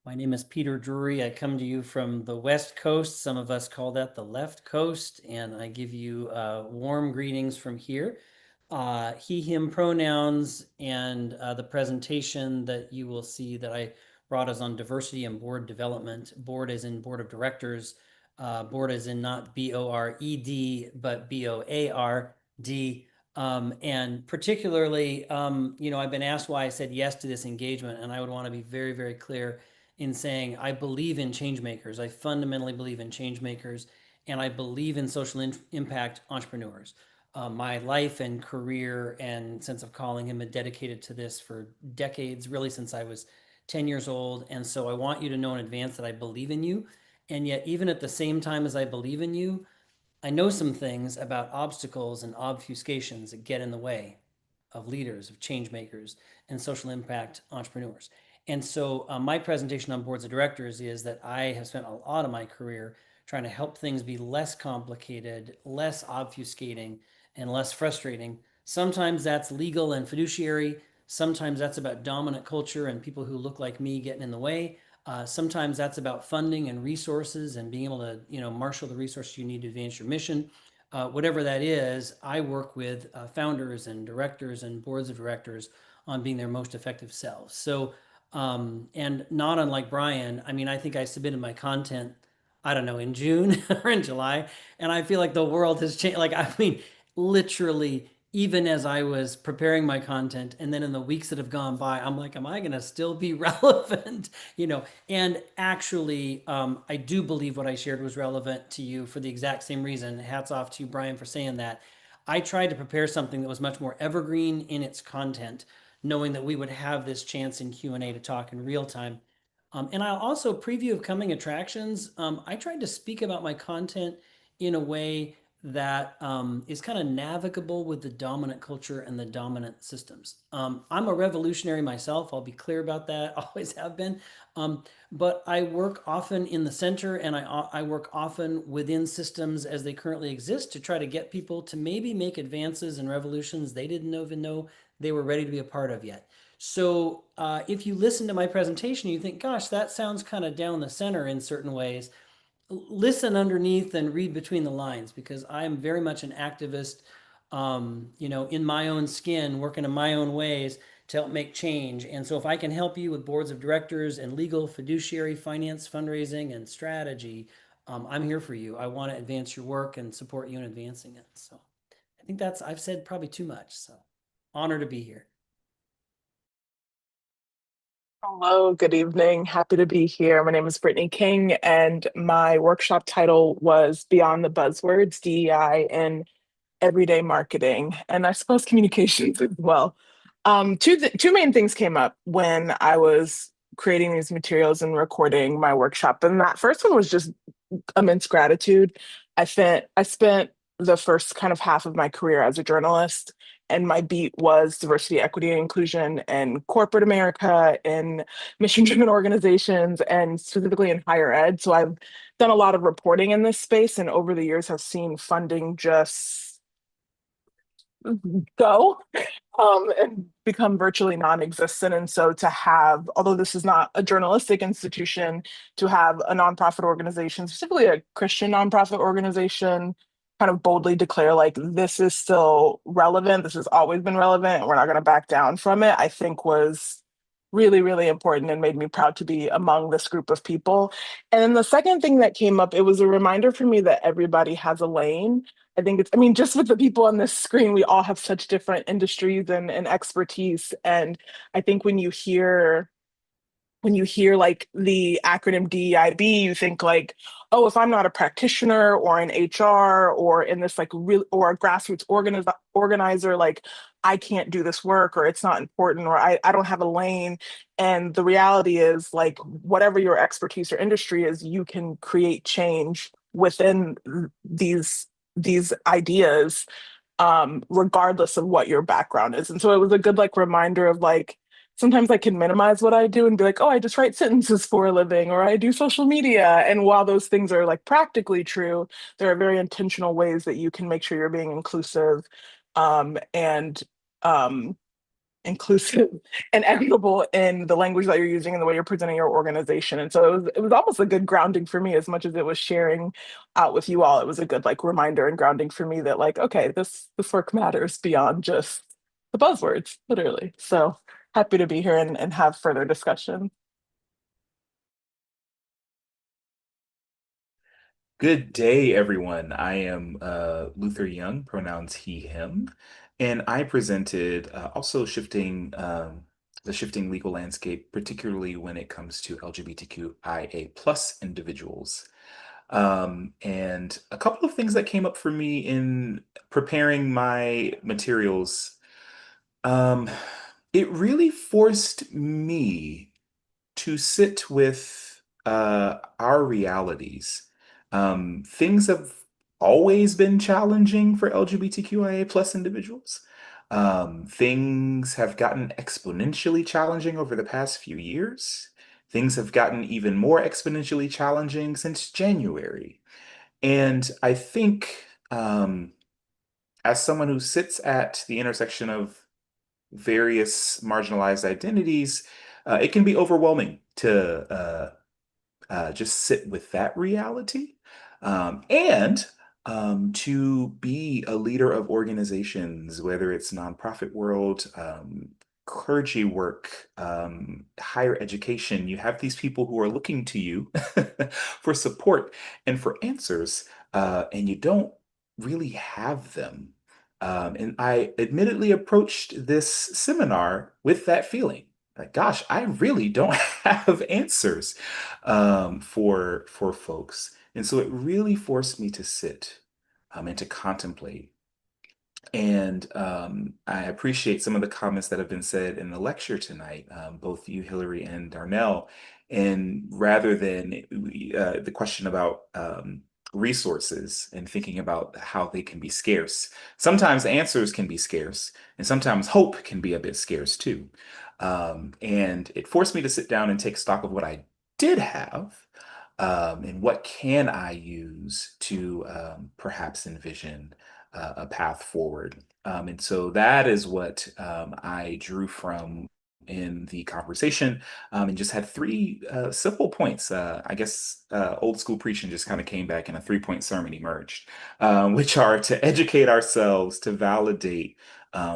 My name is Peter Drury. I come to you from the West Coast. Some of us call that the left coast, and I give you warm greetings from here. He, him pronouns, and the presentation that you will see that I brought us on diversity and board development. Board as in board of directors. Board as in not BORED, but BOARD. And particularly, I've been asked why I said yes to this engagement, and I would want to be very, very clear in saying I believe in change makers. I fundamentally believe in change makers, and I believe in social impact entrepreneurs. My life and career and sense of calling have been dedicated to this for decades, really since I was 10 years old. And so I want you to know in advance that I believe in you. And yet, even at the same time as I believe in you, I know some things about obstacles and obfuscations that get in the way of leaders, of change makers, and social impact entrepreneurs. And so, my presentation on boards of directors is that I have spent a lot of my career trying to help things be less complicated, less obfuscating, and less frustrating. Sometimes that's legal and fiduciary. Sometimes that's about dominant culture and people who look like me getting in the way. Sometimes that's about funding and resources and being able to, marshal the resources you need to advance your mission. Whatever that is, I work with founders and directors and boards of directors on being their most effective selves. So, and not unlike Brian, I mean, I think I submitted my content, I don't know, in June or in July, and I feel like the world has changed. Like, I mean, literally, even as I was preparing my content, and then in the weeks that have gone by, I'm like, am I going to still be relevant? And actually, I do believe what I shared was relevant to you for the exact same reason. Hats off to you, Brian, for saying that. I tried to prepare something that was much more evergreen in its content, knowing that we would have this chance in Q&A to talk in real time. And I'll also preview of coming attractions. I tried to speak about my content in a way that is kind of navigable with the dominant culture and the dominant systems. I'm a revolutionary myself. I'll be clear about that. Always have been. But I work often in the center, and I work often within systems as they currently exist to try to get people to maybe make advances and revolutions they didn't even know they were ready to be a part of yet. So if you listen to my presentation, you think, gosh, that sounds kind of down the center in certain ways. Listen underneath and read between the lines, because I am very much an activist, in my own skin, working in my own ways to help make change. And so if I can help you with boards of directors and legal, fiduciary, finance, fundraising, and strategy, I'm here for you. I want to advance your work and support you in advancing it. So I think I've said probably too much. So honor to be here. Hello, good evening. Happy to be here. My name is Brittany King, and my workshop title was Beyond the Buzzwords, DEI in Everyday Marketing, and I suppose communications as well. Two main things came up when I was creating these materials and recording my workshop. And that first one was just immense gratitude. I spent the first kind of half of my career as a journalist, and my beat was diversity, equity, and inclusion in corporate America, in mission-driven organizations, and specifically in higher ed. So I've done a lot of reporting in this space, and over the years have seen funding just go and become virtually non-existent. And so to have, although this is not a journalistic institution, to have a nonprofit organization, specifically a Christian nonprofit organization, kind of boldly declare like this is still relevant, this has always been relevant, and we're not going to back down from it, I think was really, really important and made me proud to be among this group of people. And then the second thing that came up, it was a reminder for me that everybody has a lane. I mean, just with the people on this screen, we all have such different industries and expertise. And I think when you hear like the acronym DEIB, you think like, oh, if I'm not a practitioner or an HR or in this like real or a grassroots organizer, like I can't do this work or it's not important or I don't have a lane. And the reality is like whatever your expertise or industry is, you can create change within these ideas, regardless of what your background is. And so it was a good like reminder of like sometimes I can minimize what I do and be like, oh, I just write sentences for a living, or I do social media. And while those things are like practically true, there are very intentional ways that you can make sure you're being and um, inclusive and equitable in the language that you're using and the way you're presenting your organization. And so it was almost a good grounding for me as much as it was sharing out with you all. It was a good like reminder and grounding for me that like, okay, this work matters beyond just the buzzwords, literally. So happy to be here and have further discussion. Good day, everyone. I am Luther Young, pronouns he, him, and I presented also shifting the shifting legal landscape, particularly when it comes to LGBTQIA plus individuals. And a couple of things that came up for me in preparing my materials, um, it really forced me to sit with our realities. Things have always been challenging for LGBTQIA plus individuals. Things have gotten exponentially challenging over the past few years. Things have gotten even more exponentially challenging since January. And I think, as someone who sits at the intersection of various marginalized identities, it can be overwhelming to just sit with that reality, and to be a leader of organizations, whether it's nonprofit world, clergy work, higher education. You have these people who are looking to you for support and for answers, and you don't really have them. And I admittedly approached this seminar with that feeling. Like, gosh, I really don't have answers for folks. And so it really forced me to sit and to contemplate. And I appreciate some of the comments that have been said in the lecture tonight, both you, Hillary, and Darnell. And rather than the question about resources and thinking about how they can be scarce, sometimes answers can be scarce, and sometimes hope can be a bit scarce too. And it forced me to sit down and take stock of what I did have, and what can I use to perhaps envision a path forward. And so that is what I drew from in the conversation, and just had three simple points. I guess old school preaching just kind of came back and a three-point sermon emerged, which are to educate ourselves, to validate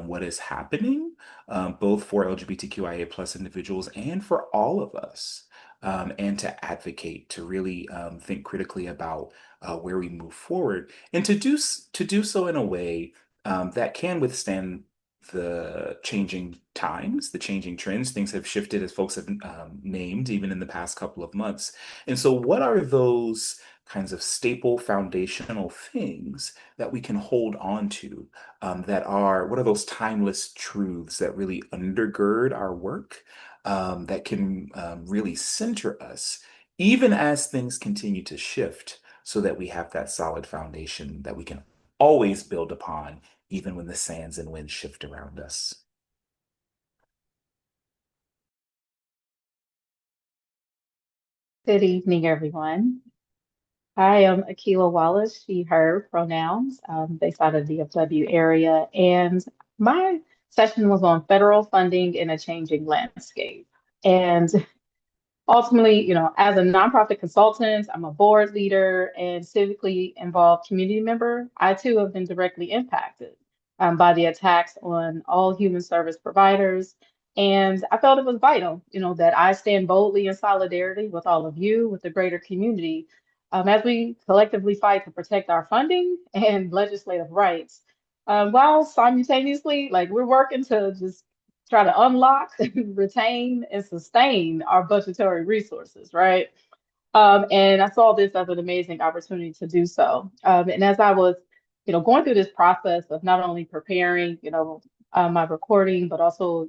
what is happening, both for LGBTQIA plus individuals and for all of us. And to advocate, to really think critically about where we move forward, and to do so in a way that can withstand the changing times, the changing trends. Things have shifted, as folks have named, even in the past couple of months. And so, what are those kinds of staple foundational things that we can hold on to, what are those timeless truths that really undergird our work, that can really center us, even as things continue to shift, so that we have that solid foundation that we can always build upon, even when the sands and winds shift around us. Good evening, everyone. I am Akila Wallace, she, her pronouns, based out of the DFW area. And my session was on federal funding in a changing landscape. And ultimately, as a nonprofit consultant, I'm a board leader and civically involved community member. I too have been directly impacted by the attacks on all human service providers. And I felt it was vital, that I stand boldly in solidarity with all of you, with the greater community, as we collectively fight to protect our funding and legislative rights, while simultaneously, like we're working to just try to unlock, retain, and sustain our budgetary resources, right? And I saw this as an amazing opportunity to do so. And as I was, going through this process of not only preparing, my recording, but also,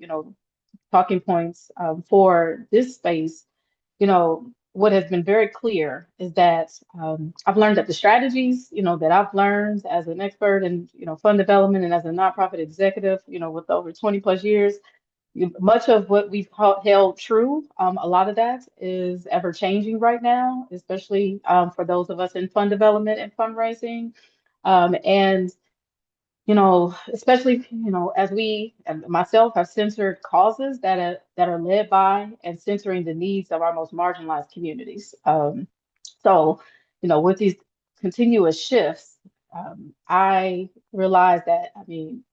talking points for this space, what has been very clear is that I've learned that the strategies, that I've learned as an expert in, fund development and as a nonprofit executive, with over 20 plus years, much of what we've held true, a lot of that is ever changing right now, especially for those of us in fund development and fundraising. And especially, as we and myself have centered causes that are led by and centering the needs of our most marginalized communities. So, with these continuous shifts, I realized that,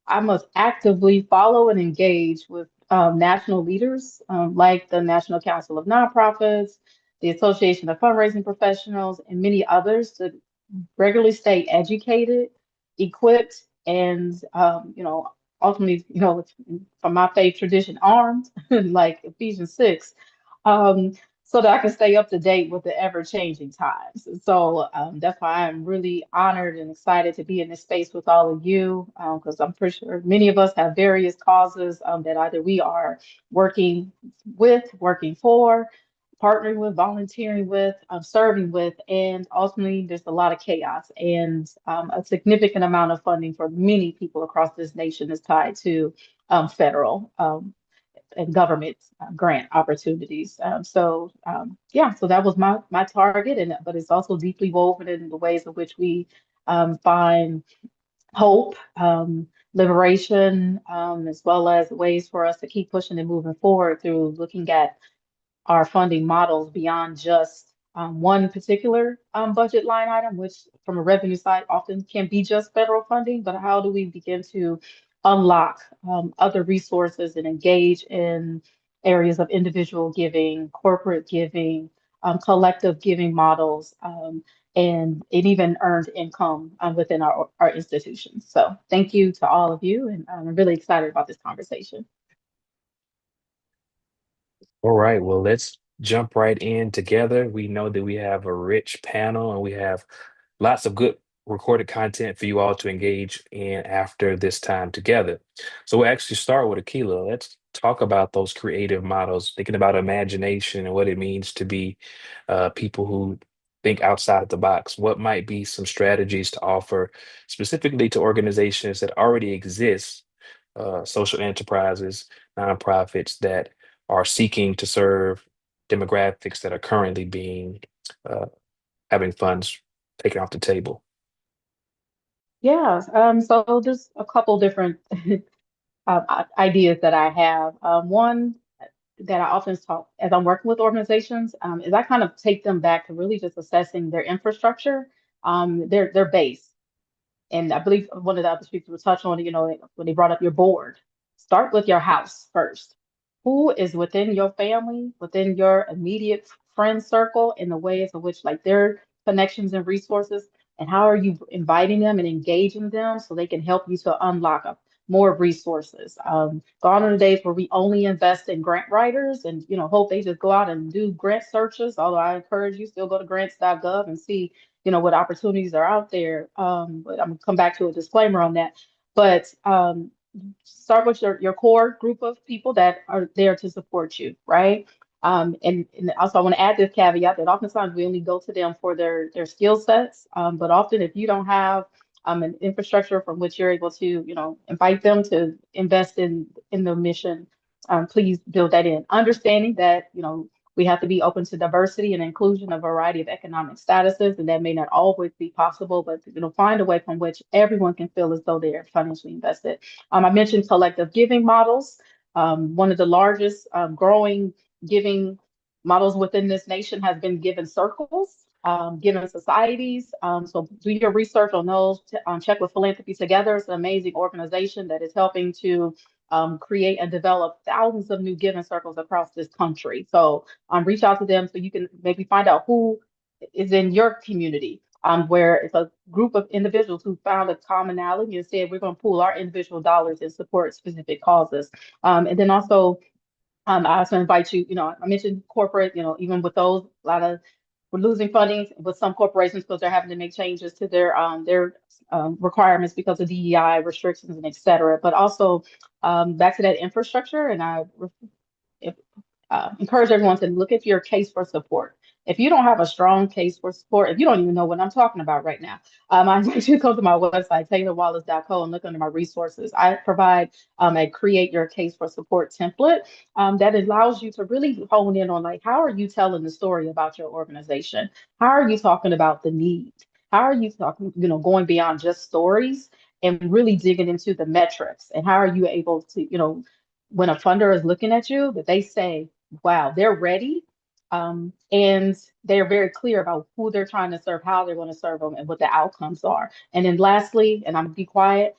I must actively follow and engage with national leaders, like the National Council of Nonprofits, the Association of Fundraising Professionals, and many others to regularly stay educated, equipped, and ultimately, from my faith tradition, armed, like Ephesians 6, um, so that I can stay up to date with the ever-changing times. So that's why I'm really honored and excited to be in this space with all of you, because I'm pretty sure many of us have various causes that either we are working with, working for, partnering with, volunteering with, serving with, and ultimately there's a lot of chaos and a significant amount of funding for many people across this nation is tied to federal and government grant opportunities. Yeah, so that was my target, and but it's also deeply woven in the ways in which we find hope, liberation, as well as ways for us to keep pushing and moving forward through looking at our funding models beyond just one particular budget line item, which from a revenue side often can be just federal funding, but how do we begin to unlock other resources and engage in areas of individual giving, corporate giving, collective giving models, and even earned income within our institutions. So thank you to all of you, and I'm really excited about this conversation. All right, well, let's jump right in together. We know that we have a rich panel and we have lots of good recorded content for you all to engage in after this time together. So we'll actually start with Akila. Let's talk about those creative models, thinking about imagination and what it means to be people who think outside of the box. What might be some strategies to offer specifically to organizations that already exist, social enterprises, nonprofits that are seeking to serve demographics that are currently being having funds taken off the table. Yeah, so there's a couple different ideas that I have. One that I often talk as I'm working with organizations is I kind of take them back to really just assessing their infrastructure, their base. And I believe one of the other speakers was touched on, when they brought up your board. Start with your house first. Who is within your family, within your immediate friend circle, in the ways in which like their connections and resources, and how are you inviting them and engaging them so they can help you to unlock more resources. Gone are the days where we only invest in grant writers and hope they just go out and do grant searches. Although I encourage you still go to grants.gov and see what opportunities are out there. But I'm gonna come back to a disclaimer on that. But start with your core group of people that are there to support you, right? And also I want to add this caveat that oftentimes we only go to them for their skill sets. But often if you don't have an infrastructure from which you're able to, invite them to invest in the mission, please build that in. Understanding that, we have to be open to diversity and inclusion, a variety of economic statuses, and that may not always be possible, but find a way from which everyone can feel as though they are financially invested. I mentioned collective giving models. One of the largest growing giving models within this nation has been given circles, given societies. So do your research on those. Check with Philanthropy Together. It's an amazing organization that is helping to create and develop thousands of new giving circles across this country. So reach out to them so you can maybe find out who is in your community, where it's a group of individuals who found a commonality and said, we're going to pool our individual dollars and support specific causes. And then also, I also invite you, I mentioned corporate, even with those, a lot of we're losing funding with some corporations because they're having to make changes to their requirements because of DEI restrictions and et cetera. But also back to that infrastructure, and I if, encourage everyone to look at your case for support. If you don't have a strong case for support, if you don't even know what I'm talking about right now, I invite you to go to my website, taylorwallace.co, and look under my resources. I provide a create your case for support template that allows you to really hone in on like, how are you telling the story about your organization? How are you talking about the need? How are you talking, going beyond just stories and really digging into the metrics? And how are you able to, when a funder is looking at you, that they say, wow, they're ready. And they're very clear about who they're trying to serve, how they're going to serve them, and what the outcomes are. And then lastly, and I'm gonna be quiet,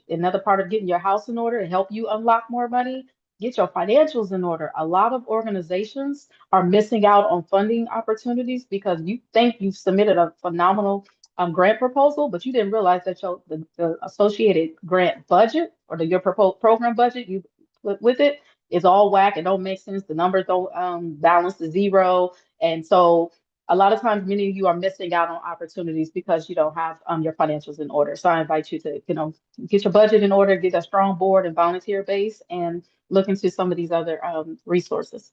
another part of getting your house in order to help you unlock more money, get your financials in order. A lot of organizations are missing out on funding opportunities because you think you've submitted a phenomenal grant proposal, but you didn't realize that the associated grant budget or your program budget you put with it is all whack and don't make sense. The numbers don't balance to zero, and so a lot of times many of you are missing out on opportunities because you don't have your financials in order. So I invite you to get your budget in order, get a strong board and volunteer base, and look into some of these other resources.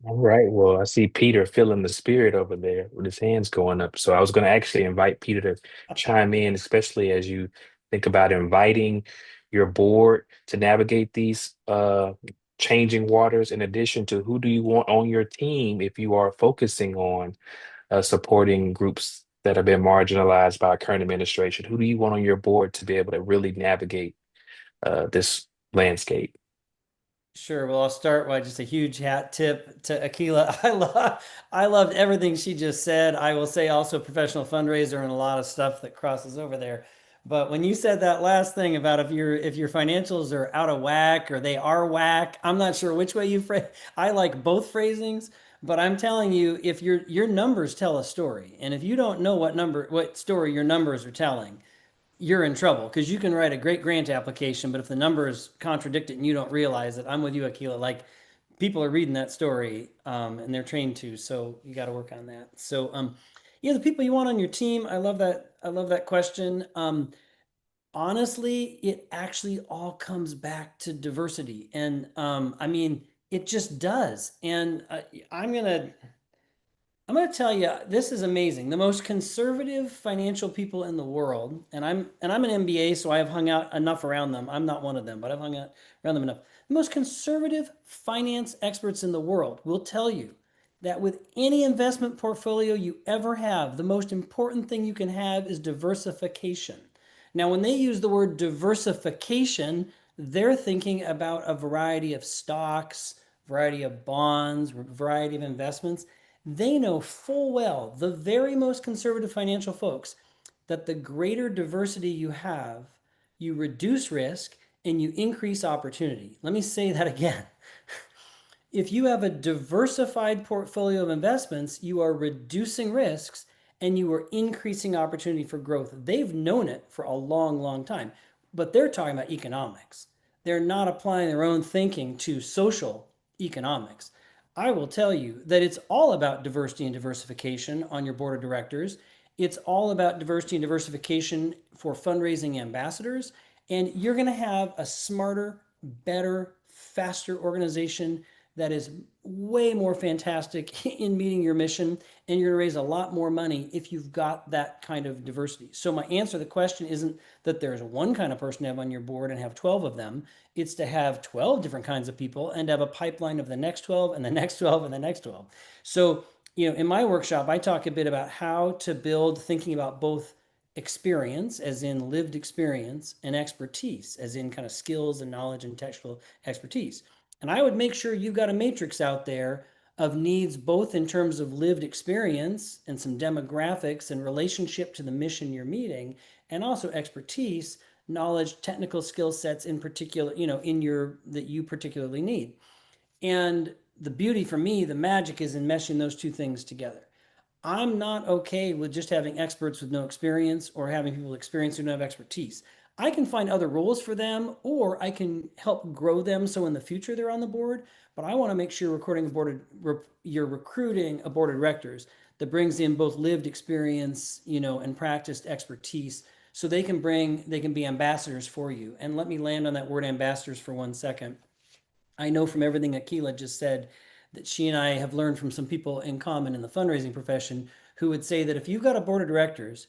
All right. Well, I see Peter feeling the spirit over there with his hands going up. So I was going to actually invite Peter to chime in, especially as you think about inviting your board to navigate these changing waters, in addition to who do you want on your team if you are focusing on supporting groups that have been marginalized by our current administration. Who do you want on your board to be able to really navigate this landscape? Sure. Well, I'll start by just a huge hat tip to Akila. I loved everything she just said. I will say also professional fundraiser and a lot of stuff that crosses over there. But when you said that last thing about if your financials are out of whack or they are whack, I'm not sure which way you phrase. I like both phrasings, but I'm telling you, if your numbers tell a story, and if you don't know what story your numbers are telling, you're in trouble because you can write a great grant application, but if the numbers contradict it and you don't realize it, I'm with you, Akila. Like people are reading that story and they're trained to, so you got to work on that. So, the people you want on your team, I love that. I love that question. Honestly, it actually all comes back to diversity, and I mean, it just does. And I'm gonna I'm going to tell you, this is amazing. The most conservative financial people in the world, and I'm an MBA, so I have hung out enough around them. I'm not one of them, but I've hung out around them enough. The most conservative finance experts in the world will tell you that with any investment portfolio you ever have, the most important thing you can have is diversification. Now, when they use the word diversification, they're thinking about a variety of stocks, variety of bonds, variety of investments. They know full well, the very most conservative financial folks, that the greater diversity you have, you reduce risk and you increase opportunity. Let me say that again. If you have a diversified portfolio of investments, you are reducing risks and you are increasing opportunity for growth. They've known it for a long, long time, but they're talking about economics. They're not applying their own thinking to social economics. I will tell you that it's all about diversity and diversification on your board of directors. It's all about diversity and diversification for fundraising ambassadors. And you're going to have a smarter, better, faster organization that is way more fantastic in meeting your mission, and you're going to raise a lot more money if you've got that kind of diversity. So my answer to the question isn't that there's one kind of person to have on your board and have 12 of them. It's to have 12 different kinds of people and have a pipeline of the next 12 and the next 12 and the next 12. So, in my workshop, I talk a bit about how to build thinking about both experience, as in lived experience, and expertise, as in kind of skills and knowledge and textual expertise. And I would make sure you've got a matrix out there of needs, both in terms of lived experience and some demographics and relationship to the mission you're meeting, and also expertise, knowledge, technical skill sets in particular, that you particularly need. And the beauty for me, the magic is in meshing those two things together. I'm not okay with just having experts with no experience or having people experience who don't have expertise. I can find other roles for them or I can help grow them so in the future they're on the board. But I want to make sure you're recruiting a board of directors that brings in both lived experience, and practiced expertise so they can be ambassadors for you. And let me land on that word ambassadors for 1 second. I know from everything Akila just said that she and I have learned from some people in common in the fundraising profession who would say that if you've got a board of directors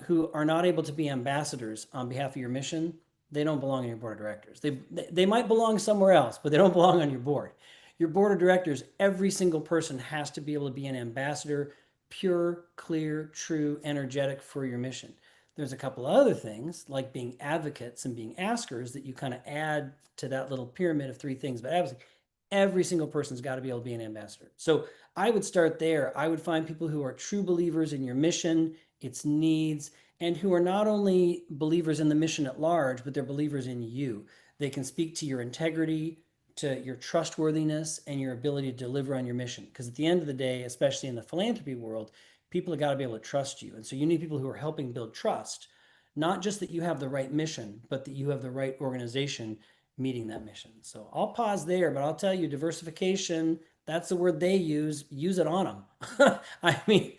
who are not able to be ambassadors on behalf of your mission, they don't belong on your board of directors. They might belong somewhere else, but they don't belong on your board. Your board of directors, every single person has to be able to be an ambassador, pure, clear, true, energetic for your mission. There's a couple of other things like being advocates and being askers that you kind of add to that little pyramid of three things. But every single person's got to be able to be an ambassador. So I would start there. I would find people who are true believers in your mission, its needs, and who are not only believers in the mission at large, but they're believers in you. They can speak to your integrity, to your trustworthiness, and your ability to deliver on your mission. Because at the end of the day, especially in the philanthropy world, people have got to be able to trust you. And so you need people who are helping build trust, not just that you have the right mission, but that you have the right organization meeting that mission. So I'll pause there, but I'll tell you, diversification, that's the word they use. Use it on them. I mean,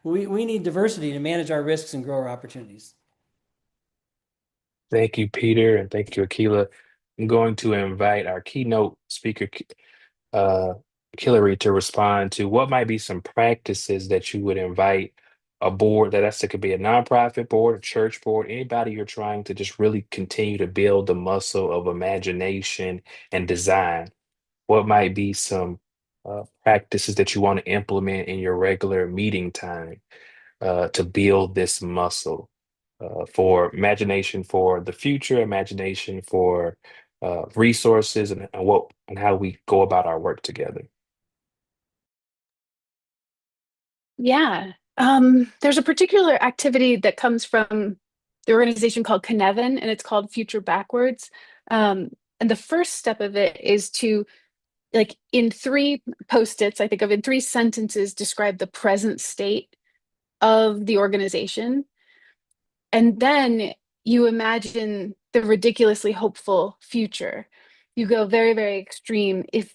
we need diversity to manage our risks and grow our opportunities. Thank you, Peter, and thank you, Akila. I'm going to invite our keynote speaker, uh, Hillary, to respond to what might be some practices that you would invite a board that could be a nonprofit board, a church board, anybody you're trying to just really continue to build the muscle of imagination and design. What might be some practices that you want to implement in your regular meeting time to build this muscle for imagination for the future, imagination for resources, and how we go about our work together. Yeah. There's a particular activity that comes from the organization called Cynefin, and it's called Future Backwards. And the first step of it is to, like, in 3 post-its, I think of in 3 sentences, describe the present state of the organization. And then you imagine the ridiculously hopeful future. You go very, very extreme. If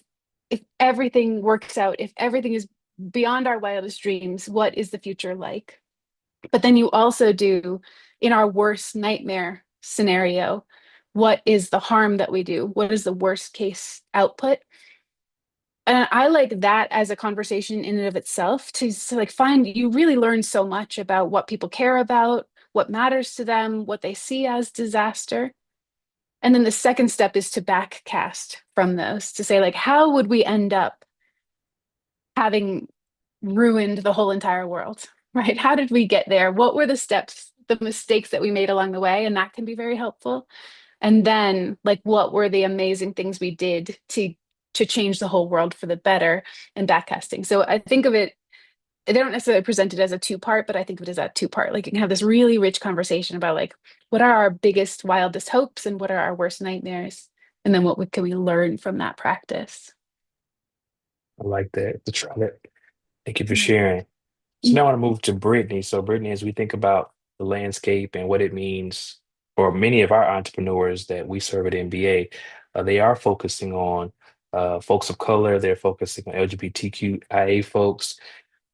everything works out, if everything is beyond our wildest dreams, what is the future like? But then you also do, in our worst nightmare scenario, what is the harm that we do? What is the worst case output? And I like that as a conversation in and of itself to like find you really learn so much about what people care about, what matters to them, what they see as disaster. And then the second step is to backcast from those to say, like, how would we end up having ruined the whole entire world, right? How did we get there? What were the steps, the mistakes that we made along the way? And that can be very helpful. And then, like, what were the amazing things we did to change the whole world for the better, and backcasting. So I think of it, they don't necessarily present it as a 2-part, but I think of it as a 2-part. Like, you can have this really rich conversation about, like, what are our biggest, wildest hopes and what are our worst nightmares? And then can we learn from that practice? I like that. To try that. Thank you for Yeah. sharing. So now I want to move to Brittany. So Brittany, as we think about the landscape and what it means for many of our entrepreneurs that we serve at MBA, they are focusing on folks of color. They're focusing on LGBTQIA folks,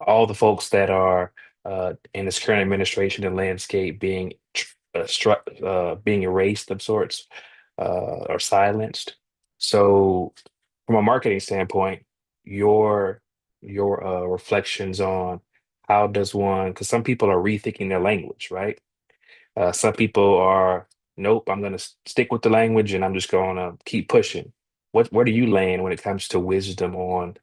all the folks that are in this current administration and landscape being erased of sorts or silenced. So, from a marketing standpoint, your reflections on how does one, because some people are rethinking their language, right? Some people are, nope, I'm going to stick with the language and I'm just going to keep pushing. Where do you land when it comes to wisdom on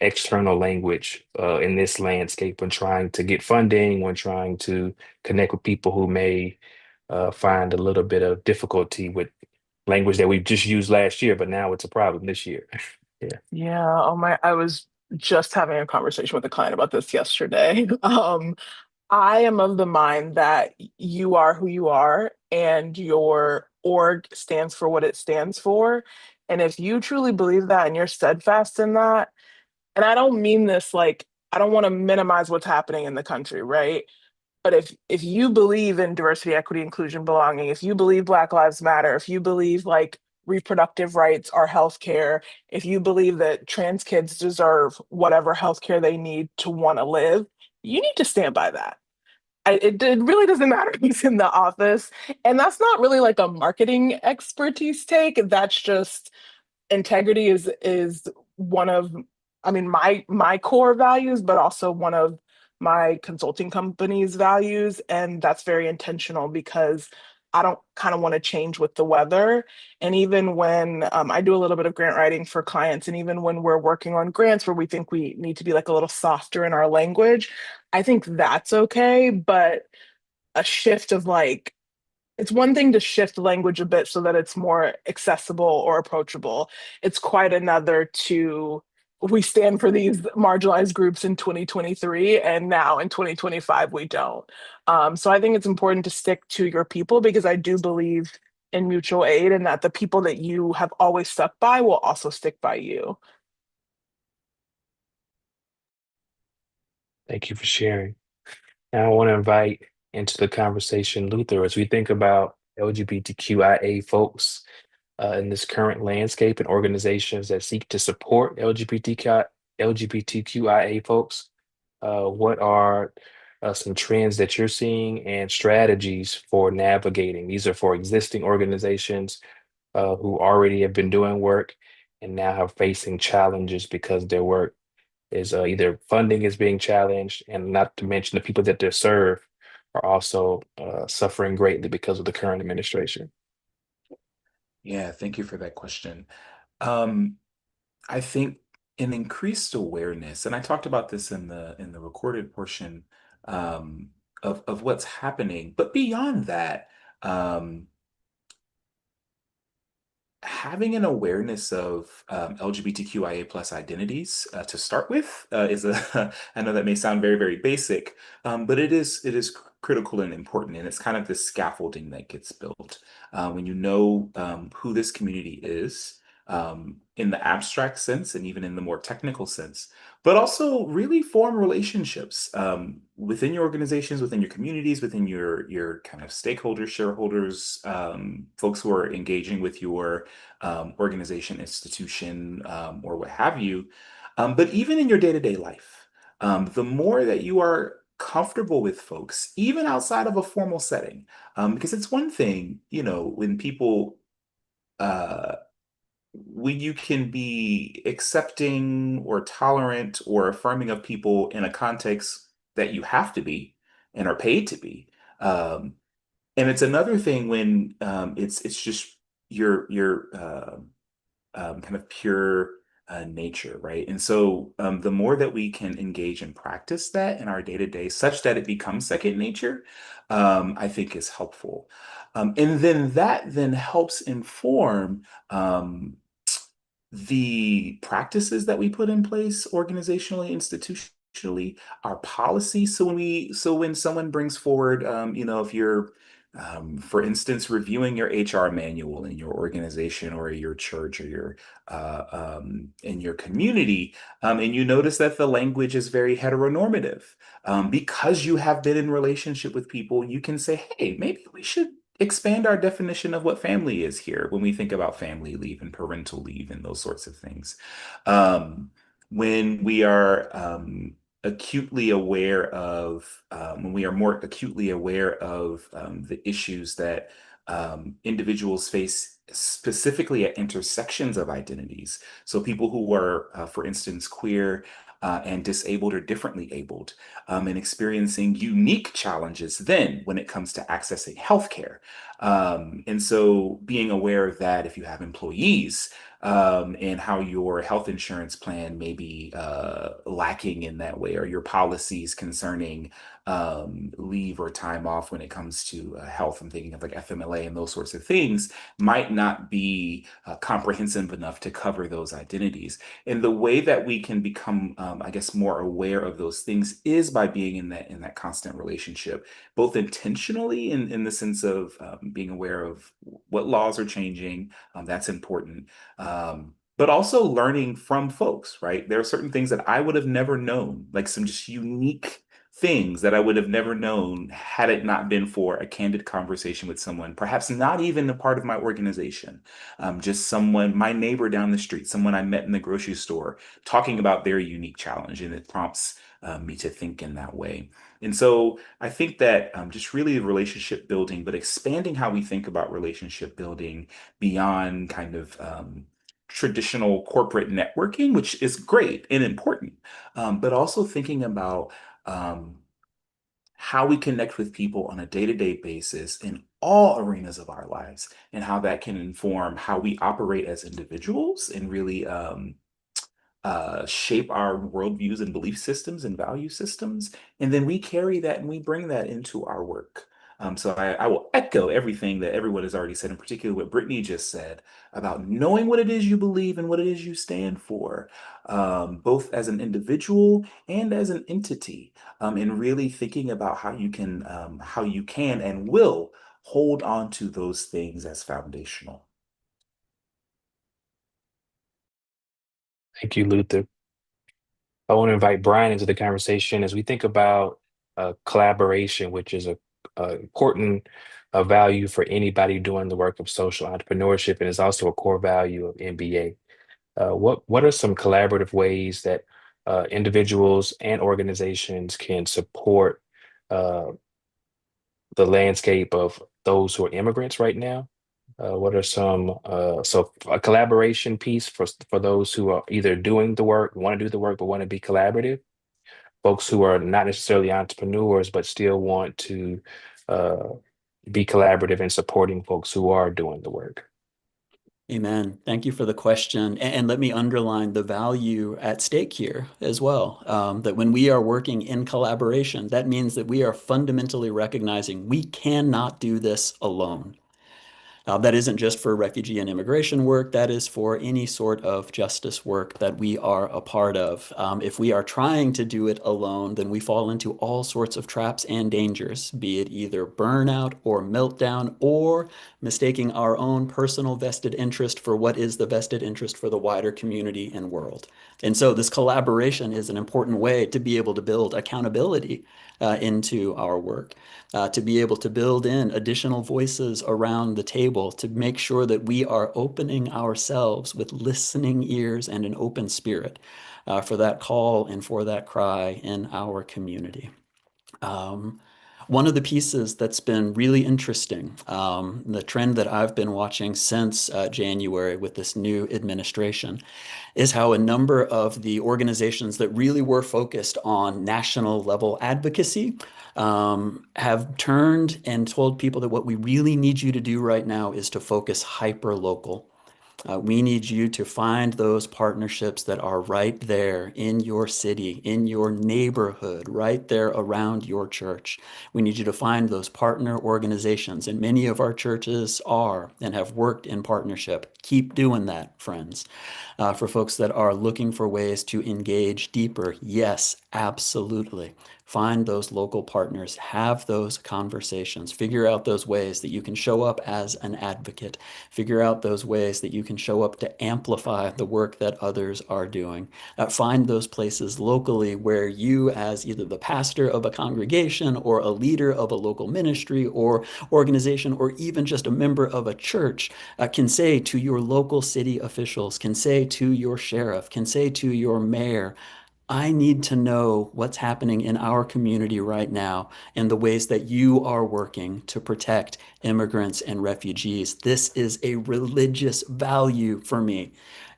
external language in this landscape when trying to get funding, when trying to connect with people who may find a little bit of difficulty with language that we've just used last year, but now it's a problem this year. Yeah, Yeah, oh my, I was just having a conversation with a client about this yesterday. I am of the mind that you are who you are and your org stands for what it stands for. And if you truly believe that and you're steadfast in that, and I don't mean this like, I don't want to minimize what's happening in the country, right? But if you believe in diversity, equity, inclusion, belonging, if you believe Black Lives Matter, if you believe like reproductive rights are healthcare, if you believe that trans kids deserve whatever healthcare they need to want to live, you need to stand by that. It really doesn't matter who's in the office. And that's not really like a marketing expertise take. That's just integrity is one of, I mean, my core values, but also one of my consulting company's values. And that's very intentional because I don't kind of want to change with the weather. And even when I do a little bit of grant writing for clients, and even when we're working on grants where we think we need to be like a little softer in our language, I think that's okay. But a shift of like, it's one thing to shift language a bit so that it's more accessible or approachable. It's quite another to, we stand for these marginalized groups in 2023 and now in 2025 we don't. So I think it's important to stick to your people because I do believe in mutual aid and that the people that you have always stuck by will also stick by you. Thank you for sharing. Now, I want to invite into the conversation Luther as we think about LGBTQIA folks in this current landscape and organizations that seek to support LGBTQIA folks. What are some trends that you're seeing and strategies for navigating? These are for existing organizations who already have been doing work and now are facing challenges because their work is either funding is being challenged, and not to mention the people that they serve are also suffering greatly because of the current administration. Yeah, thank you for that question. Um, I think an increased awareness, and I talked about this in the recorded portion um, of what's happening, but beyond that, um, having an awareness of LGBTQIA plus identities to start with is a I know that may sound very, very basic, but it is critical and important, and it's kind of the scaffolding that gets built when you know who this community is in the abstract sense and even in the more technical sense, but also really form relationships within your organizations, within your communities, within your kind of stakeholders, shareholders, folks who are engaging with your organization, institution, or what have you. But even in your day-to-day life, the more that you are comfortable with folks, even outside of a formal setting, because it's one thing, when people, uh, when you can be accepting or tolerant or affirming of people in a context that you have to be and are paid to be. Um, and it's another thing when it's just your kind of pure nature, right? And so the more that we can engage and practice that in our day to day, such that it becomes second nature, I think is helpful. And then that then helps inform um, the practices that we put in place organizationally, institutionally, our policies. So when someone brings forward, if you're, for instance, reviewing your HR manual in your organization or your church or your in your community, and you notice that the language is very heteronormative, because you have been in relationship with people, you can say, hey, maybe we should expand our definition of what family is here when we think about family leave and parental leave and those sorts of things. Um, when we are acutely aware of, when we are more acutely aware of the issues that individuals face specifically at intersections of identities. So people who are, for instance, queer and disabled or differently abled, and experiencing unique challenges then when it comes to accessing healthcare. And so being aware of that if you have employees and how your health insurance plan may be lacking in that way, or your policies concerning leave or time off when it comes to health. I'm thinking of like FMLA and those sorts of things might not be comprehensive enough to cover those identities. And the way that we can become, I guess, more aware of those things is by being in that constant relationship, both intentionally in the sense of being aware of what laws are changing. That's important. But also learning from folks, right? There are certain things that I would have never known, like some just unique things that I would have never known had it not been for a candid conversation with someone, perhaps not even a part of my organization, just someone, my neighbor down the street, someone I met in the grocery store, talking about their unique challenge, and it prompts me to think in that way. And so I think that just really relationship building, but expanding how we think about relationship building beyond kind of traditional corporate networking, which is great and important, but also thinking about um, how we connect with people on a day-to-day basis in all arenas of our lives, and how that can inform how we operate as individuals and really shape our worldviews and belief systems and value systems. And then we carry that and we bring that into our work. So I will echo everything that everyone has already said, in particular what Brittany just said about knowing what it is you believe and what it is you stand for, both as an individual and as an entity, and really thinking about how you can and will hold on to those things as foundational. Thank you, Luther. I want to invite Brian into the conversation as we think about collaboration, which is a important value for anybody doing the work of social entrepreneurship, and is also a core value of MBA. What are some collaborative ways that individuals and organizations can support uh, the landscape of those who are immigrants right now? What are some so a collaboration piece for those who are either doing the work, want to do the work, but want to be collaborative? Folks who are not necessarily entrepreneurs, but still want to uh, be collaborative in supporting folks who are doing the work. Amen. Thank you for the question. And let me underline the value at stake here as well. That when we are working in collaboration, that means that we are fundamentally recognizing we cannot do this alone. That isn't just for refugee and immigration work, that is for any sort of justice work that we are a part of. If we are trying to do it alone, then we fall into all sorts of traps and dangers, be it either burnout or meltdown or mistaking our own personal vested interest for what is the vested interest for the wider community and world. And so this collaboration is an important way to be able to build accountability into our work, to be able to build in additional voices around the table, to make sure that we are opening ourselves with listening ears and an open spirit for that call and for that cry in our community. One of the pieces that's been really interesting, the trend that I've been watching since January with this new administration, is how a number of the organizations that really were focused on national level advocacy have turned and told people that what we really need you to do right now is to focus hyper local. We need you to find those partnerships that are right there in your city, in your neighborhood, right there around your church. We need you to find those partner organizations, and many of our churches are and have worked in partnership. Keep doing that, friends. For folks that are looking for ways to engage deeper, yes, absolutely. Find those local partners, have those conversations, figure out those ways that you can show up as an advocate, figure out those ways that you can show up to amplify the work that others are doing. Find those places locally where you, as either the pastor of a congregation or a leader of a local ministry or organization, or even just a member of a church, can say to your local city officials, can say to your sheriff, can say to your mayor, I need to know what's happening in our community right now and the ways that you are working to protect immigrants and refugees. This is a religious value for me.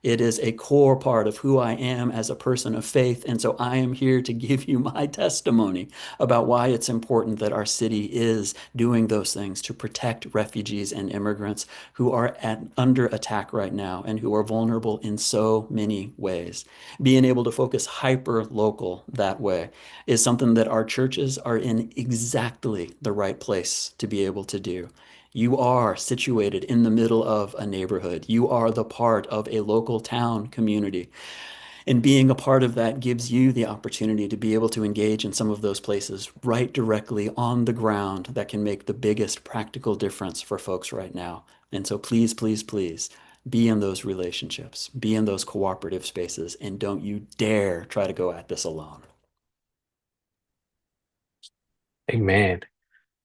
It is a core part of who I am as a person of faith. And so I am here to give you my testimony about why it's important that our city is doing those things to protect refugees and immigrants who are under attack right now and who are vulnerable in so many ways. Being able to focus hyper local that way is something that our churches are in exactly the right place to be able to do. You are situated in the middle of a neighborhood. You are the part of a local town community. And being a part of that gives you the opportunity to be able to engage in some of those places right directly on the ground that can make the biggest practical difference for folks right now. And so please, please, please be in those relationships, be in those cooperative spaces, and don't you dare try to go at this alone. Amen.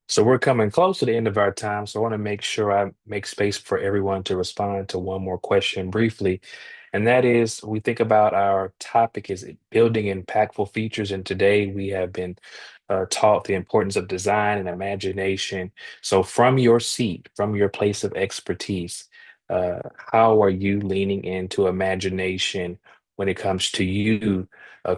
So we're coming close to the end of our time. So I want to make sure I make space for everyone to respond to one more question briefly. And that is, we think about our topic is building impactful features. And today we have been taught the importance of design and imagination. So from your seat, from your place of expertise, how are you leaning into imagination when it comes to you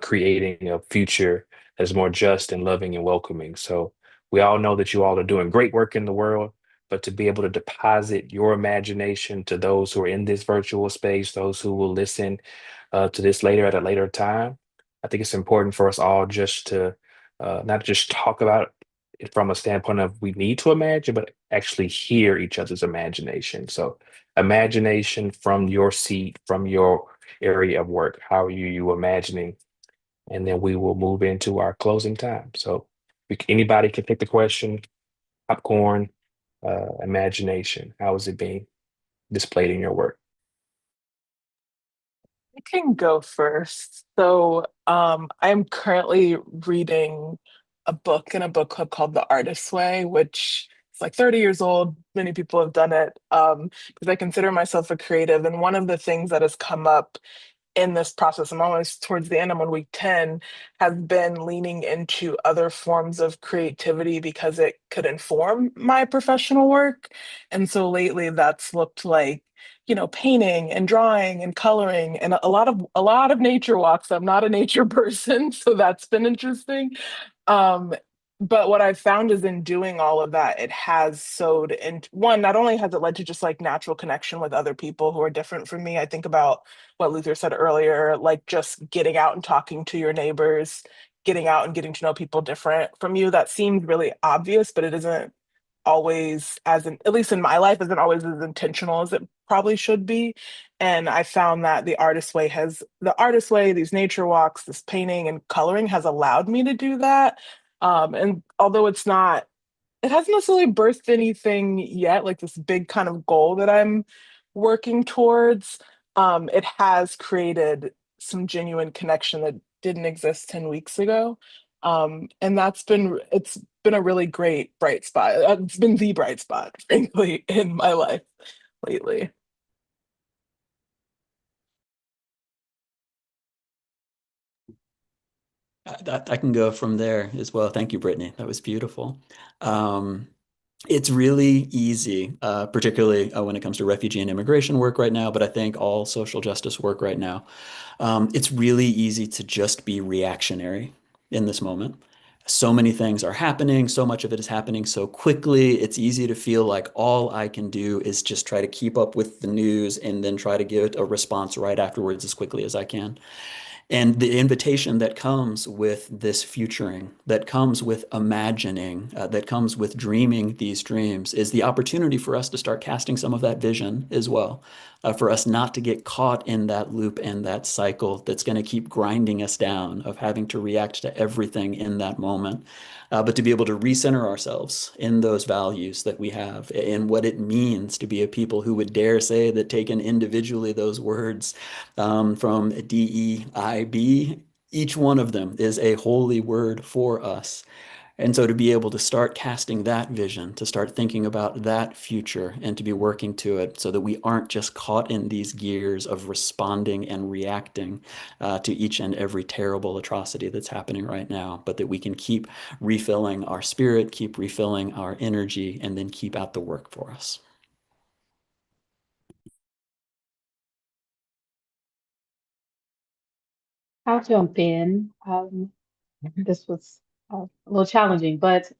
creating a future that's more just and loving and welcoming? So we all know that you all are doing great work in the world, but to be able to deposit your imagination to those who are in this virtual space, those who will listen to this later at a later time, I think it's important for us all just to not just talk about it from a standpoint of we need to imagine, but actually hear each other's imagination. So, imagination from your seat, from your area of work. How are you imagining? And then we will move into our closing time. So, anybody can pick the question, popcorn, imagination. How is it being displayed in your work? I can go first. I'm currently reading a book in a book club called The Artist's Way, which is like 30 years old. Many people have done it because I consider myself a creative. And one of the things that has come up in this process, I'm almost towards the end, I'm on week 10, has been leaning into other forms of creativity because it could inform my professional work. And so lately that's looked like, painting and drawing and coloring and a lot of nature walks. I'm not a nature person, so that's been interesting. Um, but what I've found is in doing all of that, it has sowed and one, not only has it led to just like natural connection with other people who are different from me. I think about what Luther said earlier, like just getting out and talking to your neighbors, getting out and getting to know people different from you. That seems really obvious, but it isn't always at least in my life, isn't always as intentional as it probably should be. And I found that the artist way, these nature walks, this painting and coloring has allowed me to do that. And although it hasn't necessarily birthed anything yet, like this big kind of goal that I'm working towards. It has created some genuine connection that didn't exist 10 weeks ago. And it's been a really great bright spot. It's been the bright spot, frankly, in my life lately. I can go from there as well. Thank you, Brittany. That was beautiful. Um, it's really easy, particularly when it comes to refugee and immigration work right now, but I think all social justice work right now. It's really easy to just be reactionary in this moment. So many things are happening, so much of it is happening so quickly. It's easy to feel like all I can do is just try to keep up with the news and then try to give a response right afterwards as quickly as I can. And the invitation that comes with this futuring, that comes with imagining, that comes with dreaming these dreams is the opportunity for us to start casting some of that vision as well, for us not to get caught in that loop and that cycle that's going to keep grinding us down of having to react to everything in that moment. But to be able to recenter ourselves in those values that we have, in what it means to be a people who would dare say that taken individually, those words from DEIB. Each one of them is a holy word for us. And so to be able to start casting that vision, to start thinking about that future and to be working to it so that we aren't just caught in these gears of responding and reacting to each and every terrible atrocity that's happening right now, but that we can keep refilling our spirit, keep refilling our energy, and then keep out the work for us. I'll jump in. This was a little challenging, but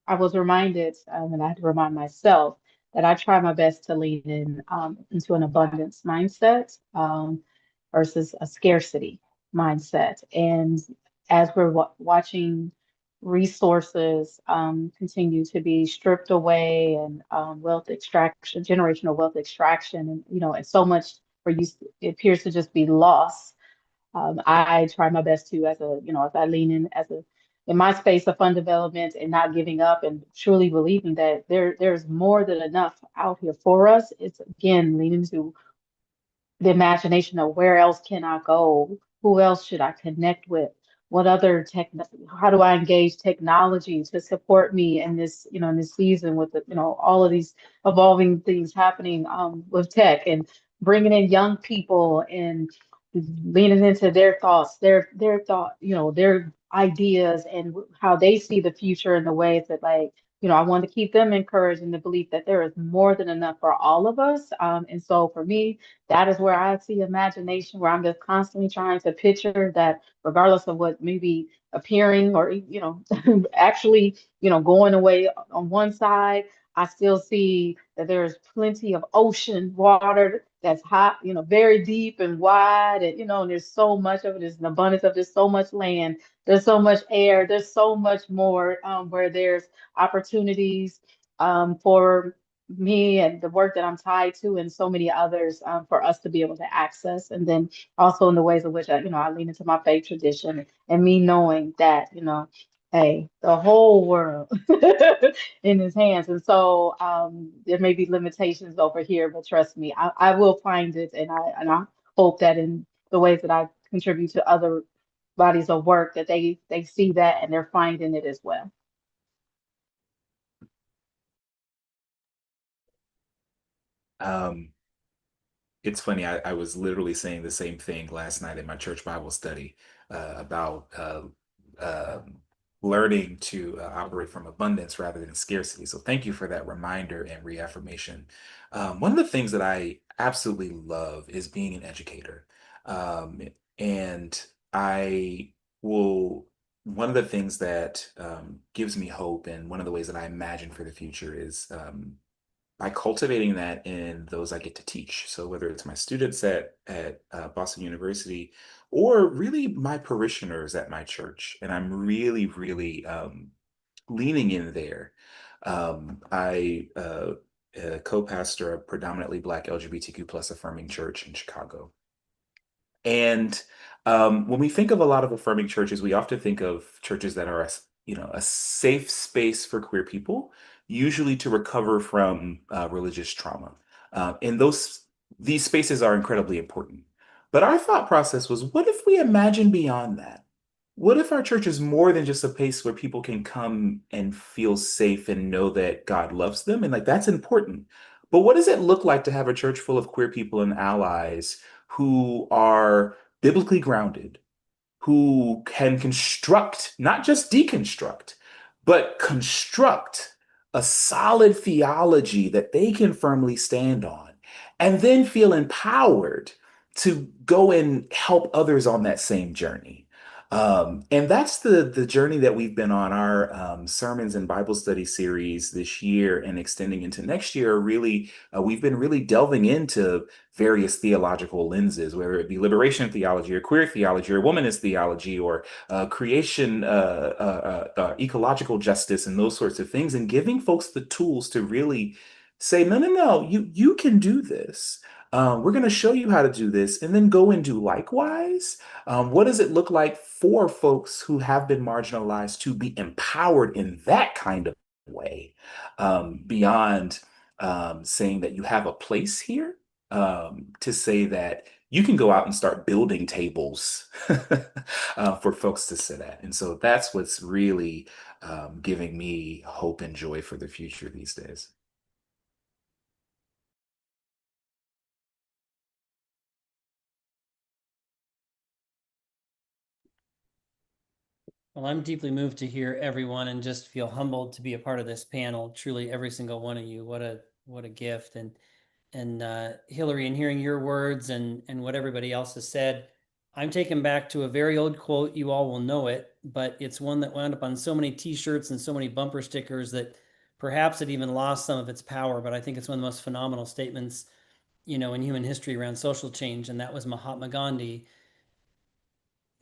I was reminded, and I had to remind myself that I try my best to lean in into an abundance mindset versus a scarcity mindset. And as we're watching resources continue to be stripped away and wealth extraction, generational wealth extraction, and and so much for you, it appears to just be lost. I try my best to, as I lean in in my space of fund development and not giving up and truly believing that there's more than enough out here for us. It's again leaning to the imagination of where else can I go? Who else should I connect with? What other how do I engage technology to support me in this, in this season with all of these evolving things happening with tech and bringing in young people and leaning into their thoughts, their thought, their ideas and how they see the future in the ways that I want to keep them encouraged in the belief that there is more than enough for all of us. And so for me, that is where I see imagination, where I'm just constantly trying to picture that regardless of what may be appearing or, actually, going away on one side, I still see that there's plenty of ocean water that's hot, very deep and wide. And, and there's so much of it. There's an abundance of there's so much land. There's so much air. There's so much more where there's opportunities for me and the work that I'm tied to and so many others for us to be able to access. And then also in the ways in which I lean into my faith tradition and me knowing that, hey, the whole world in his hands. And so there may be limitations over here, but trust me, I will find it. And I hope that in the ways that I contribute to other bodies of work, that they see that and they're finding it as well. Um, it's funny, I was literally saying the same thing last night in my church Bible study about learning to operate from abundance rather than scarcity. So thank you for that reminder and reaffirmation. One of the things that I absolutely love is being an educator. Um, and I will, one of the things that gives me hope and one of the ways that I imagine for the future is by cultivating that in those I get to teach. So whether it's my students at Boston University or really my parishioners at my church, and I'm really leaning in there. I co-pastor a predominantly Black LGBTQ plus affirming church in Chicago. And when we think of a lot of affirming churches, we often think of churches that are a safe space for queer people, usually to recover from religious trauma. And these spaces are incredibly important. But our thought process was, what if we imagine beyond that? What if our church is more than just a place where people can come and feel safe and know that God loves them? And like that's important. But what does it look like to have a church full of queer people and allies who are biblically grounded, who can construct, not just deconstruct, but construct a solid theology that they can firmly stand on, and then feel empowered to go and help others on that same journey. And that's the journey that we've been on. Our sermons and Bible study series this year and extending into next year are really, we've been really delving into various theological lenses, whether it be liberation theology or queer theology or womanist theology or creation, ecological justice, and those sorts of things, and giving folks the tools to really say, no, you can do this. We're going to show you how to do this, and then go and do likewise. What does it look like for folks who have been marginalized to be empowered in that kind of way, beyond saying that you have a place here, to say that you can go out and start building tables for folks to sit at. And so that's what's really giving me hope and joy for the future these days. Well, I'm deeply moved to hear everyone and just feel humbled to be a part of this panel. Truly, every single one of you. What a gift. And Hillary, in hearing your words and what everybody else has said, I'm taken back to a very old quote. You all will know it, but it's one that wound up on so many T-shirts and so many bumper stickers that perhaps it even lost some of its power. But I think it's one of the most phenomenal statements, in human history around social change. And that was Mahatma Gandhi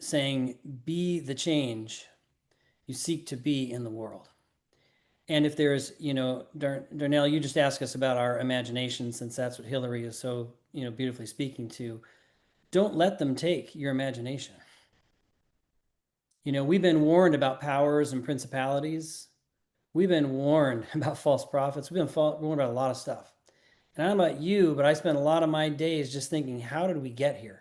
saying, "Be the change you seek to be in the world." And if there's, Darnell, you just asked us about our imagination, since that's what Hillary is so, beautifully speaking to. Don't let them take your imagination. We've been warned about powers and principalities. We've been warned about false prophets. We've been warned about a lot of stuff. And I don't know about you, but I spent a lot of my days just thinking, how did we get here?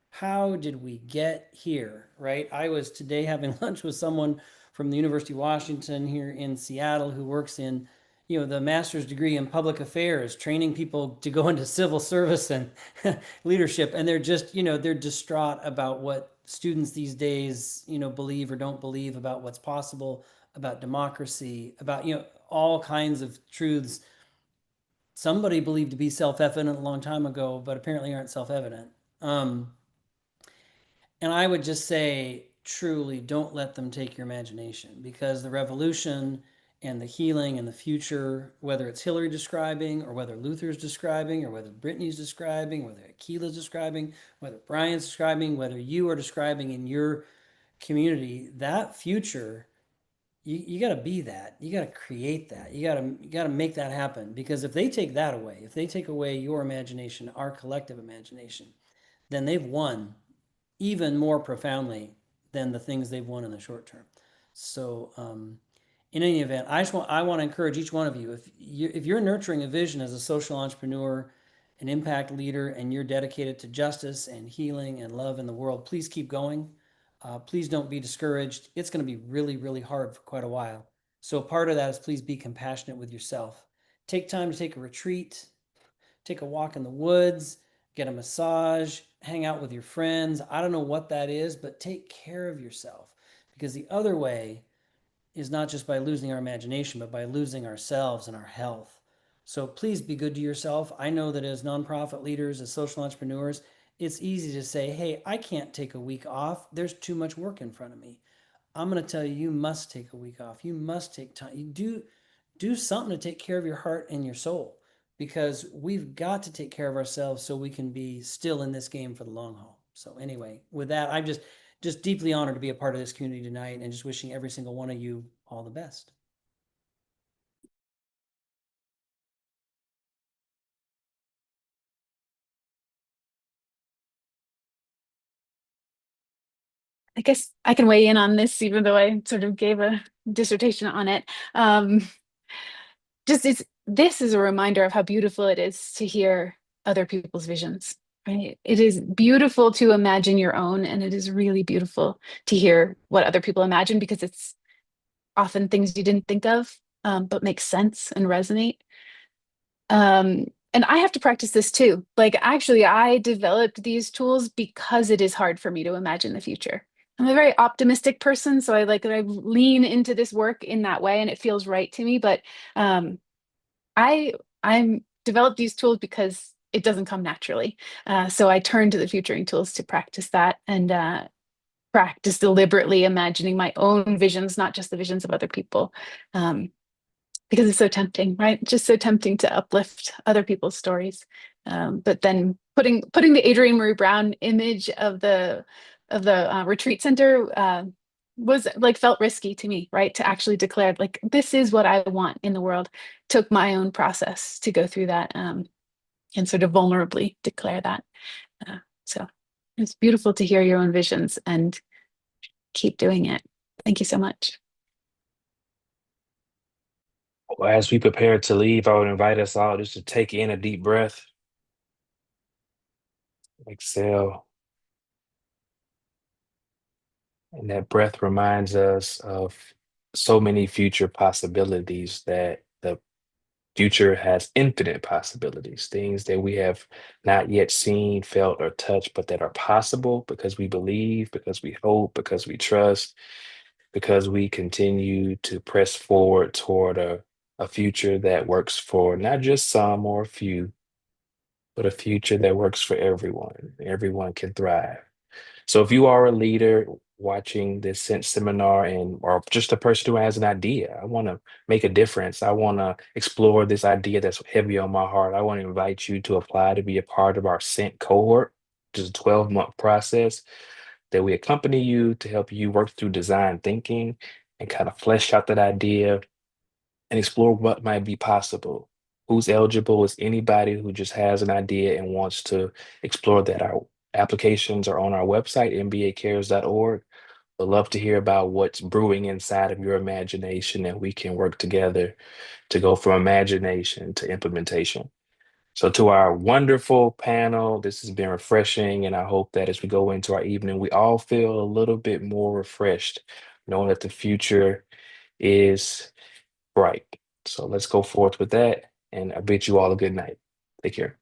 How did we get here, right? I was today having lunch with someone from the University of Washington here in Seattle who works in, the master's degree in public affairs, training people to go into civil service and leadership. And they're just, they're distraught about what students these days, believe or don't believe about what's possible, about democracy, about, all kinds of truths somebody believed to be self-evident a long time ago, but apparently aren't self-evident. And I would just say, truly, don't let them take your imagination, because the revolution and the healing and the future, whether it's Hillary describing, or whether Luther's describing, or whether Brittany's describing, whether Akila's describing, whether Brian's describing, whether you are describing in your community, that future, you got to be that. You got to create that. You got to make that happen, because if they take that away, if they take away your imagination, our collective imagination, then they've won even more profoundly than the things they've won in the short term. So, in any event, I want to encourage each one of you, if you're nurturing a vision as a social entrepreneur, an impact leader and you're dedicated to justice and healing and love in the world, please keep going. Please don't be discouraged. It's going to be really, really hard for quite a while. So part of that is please be compassionate with yourself. Take time to take a retreat, take a walk in the woods, get a massage, hang out with your friends. I don't know what that is, but take care of yourself, because the other way is not just by losing our imagination, but by losing ourselves and our health. So please be good to yourself. I know that as nonprofit leaders, as social entrepreneurs, it's easy to say, hey, I can't take a week off. There's too much work in front of me. I'm going to tell you, you must take a week off. You must take time. You do something to take care of your heart and your soul, because we've got to take care of ourselves so we can be still in this game for the long haul. So anyway, with that, I'm just deeply honored to be a part of this community tonight, and just wishing every single one of you all the best. I guess I can weigh in on this, even though I sort of gave a dissertation on it. Just this is a reminder of how beautiful it is to hear other people's visions, right? It is beautiful to imagine your own, and it is really beautiful to hear what other people imagine, because it's often things you didn't think of, but make sense and resonate. And I have to practice this too. Like, actually, I developed these tools because it is hard for me to imagine the future. I'm a very optimistic person, so I lean into this work in that way, and it feels right to me. But um, I'm developed these tools because it doesn't come naturally. So I turn to the futuring tools to practice that, and practice deliberately imagining my own visions, not just the visions of other people. Because it's so tempting, right? Just so tempting to uplift other people's stories. But then putting the Adrienne Marie Brown image of the retreat center was like, felt risky to me, right? To actually declare like, this is what I want in the world. Took my own process to go through that, and sort of vulnerably declare that. Uh, so it's beautiful to hear your own visions, and keep doing it. Thank you so much. Well, as we prepare to leave, I would invite us all just to take in a deep breath, exhale, and that breath reminds us of so many future possibilities, that the future has infinite possibilities, things that we have not yet seen, felt, or touched, but that are possible because we believe, because we hope, because we trust, because we continue to press forward toward a future that works for not just some or a few, but a future that works for everyone. Everyone can thrive. So if you are a leader watching this seminar, and or just a person who has an idea, I want to make a difference. I want to explore this idea that's heavy on my heart. I want to invite you to apply to be a part of our Scent cohort, which is a 12-month process that we accompany you to help you work through design thinking and kind of flesh out that idea and explore what might be possible. Who's eligible is anybody who just has an idea and wants to explore that. Our applications are on our website, mbacares.org. We'd love to hear about what's brewing inside of your imagination, and we can work together to go from imagination to implementation. So, to our wonderful panel, this has been refreshing, and I hope that as we go into our evening, we all feel a little bit more refreshed, knowing that the future is bright. So let's go forth with that. And I bid you all a good night. Take care.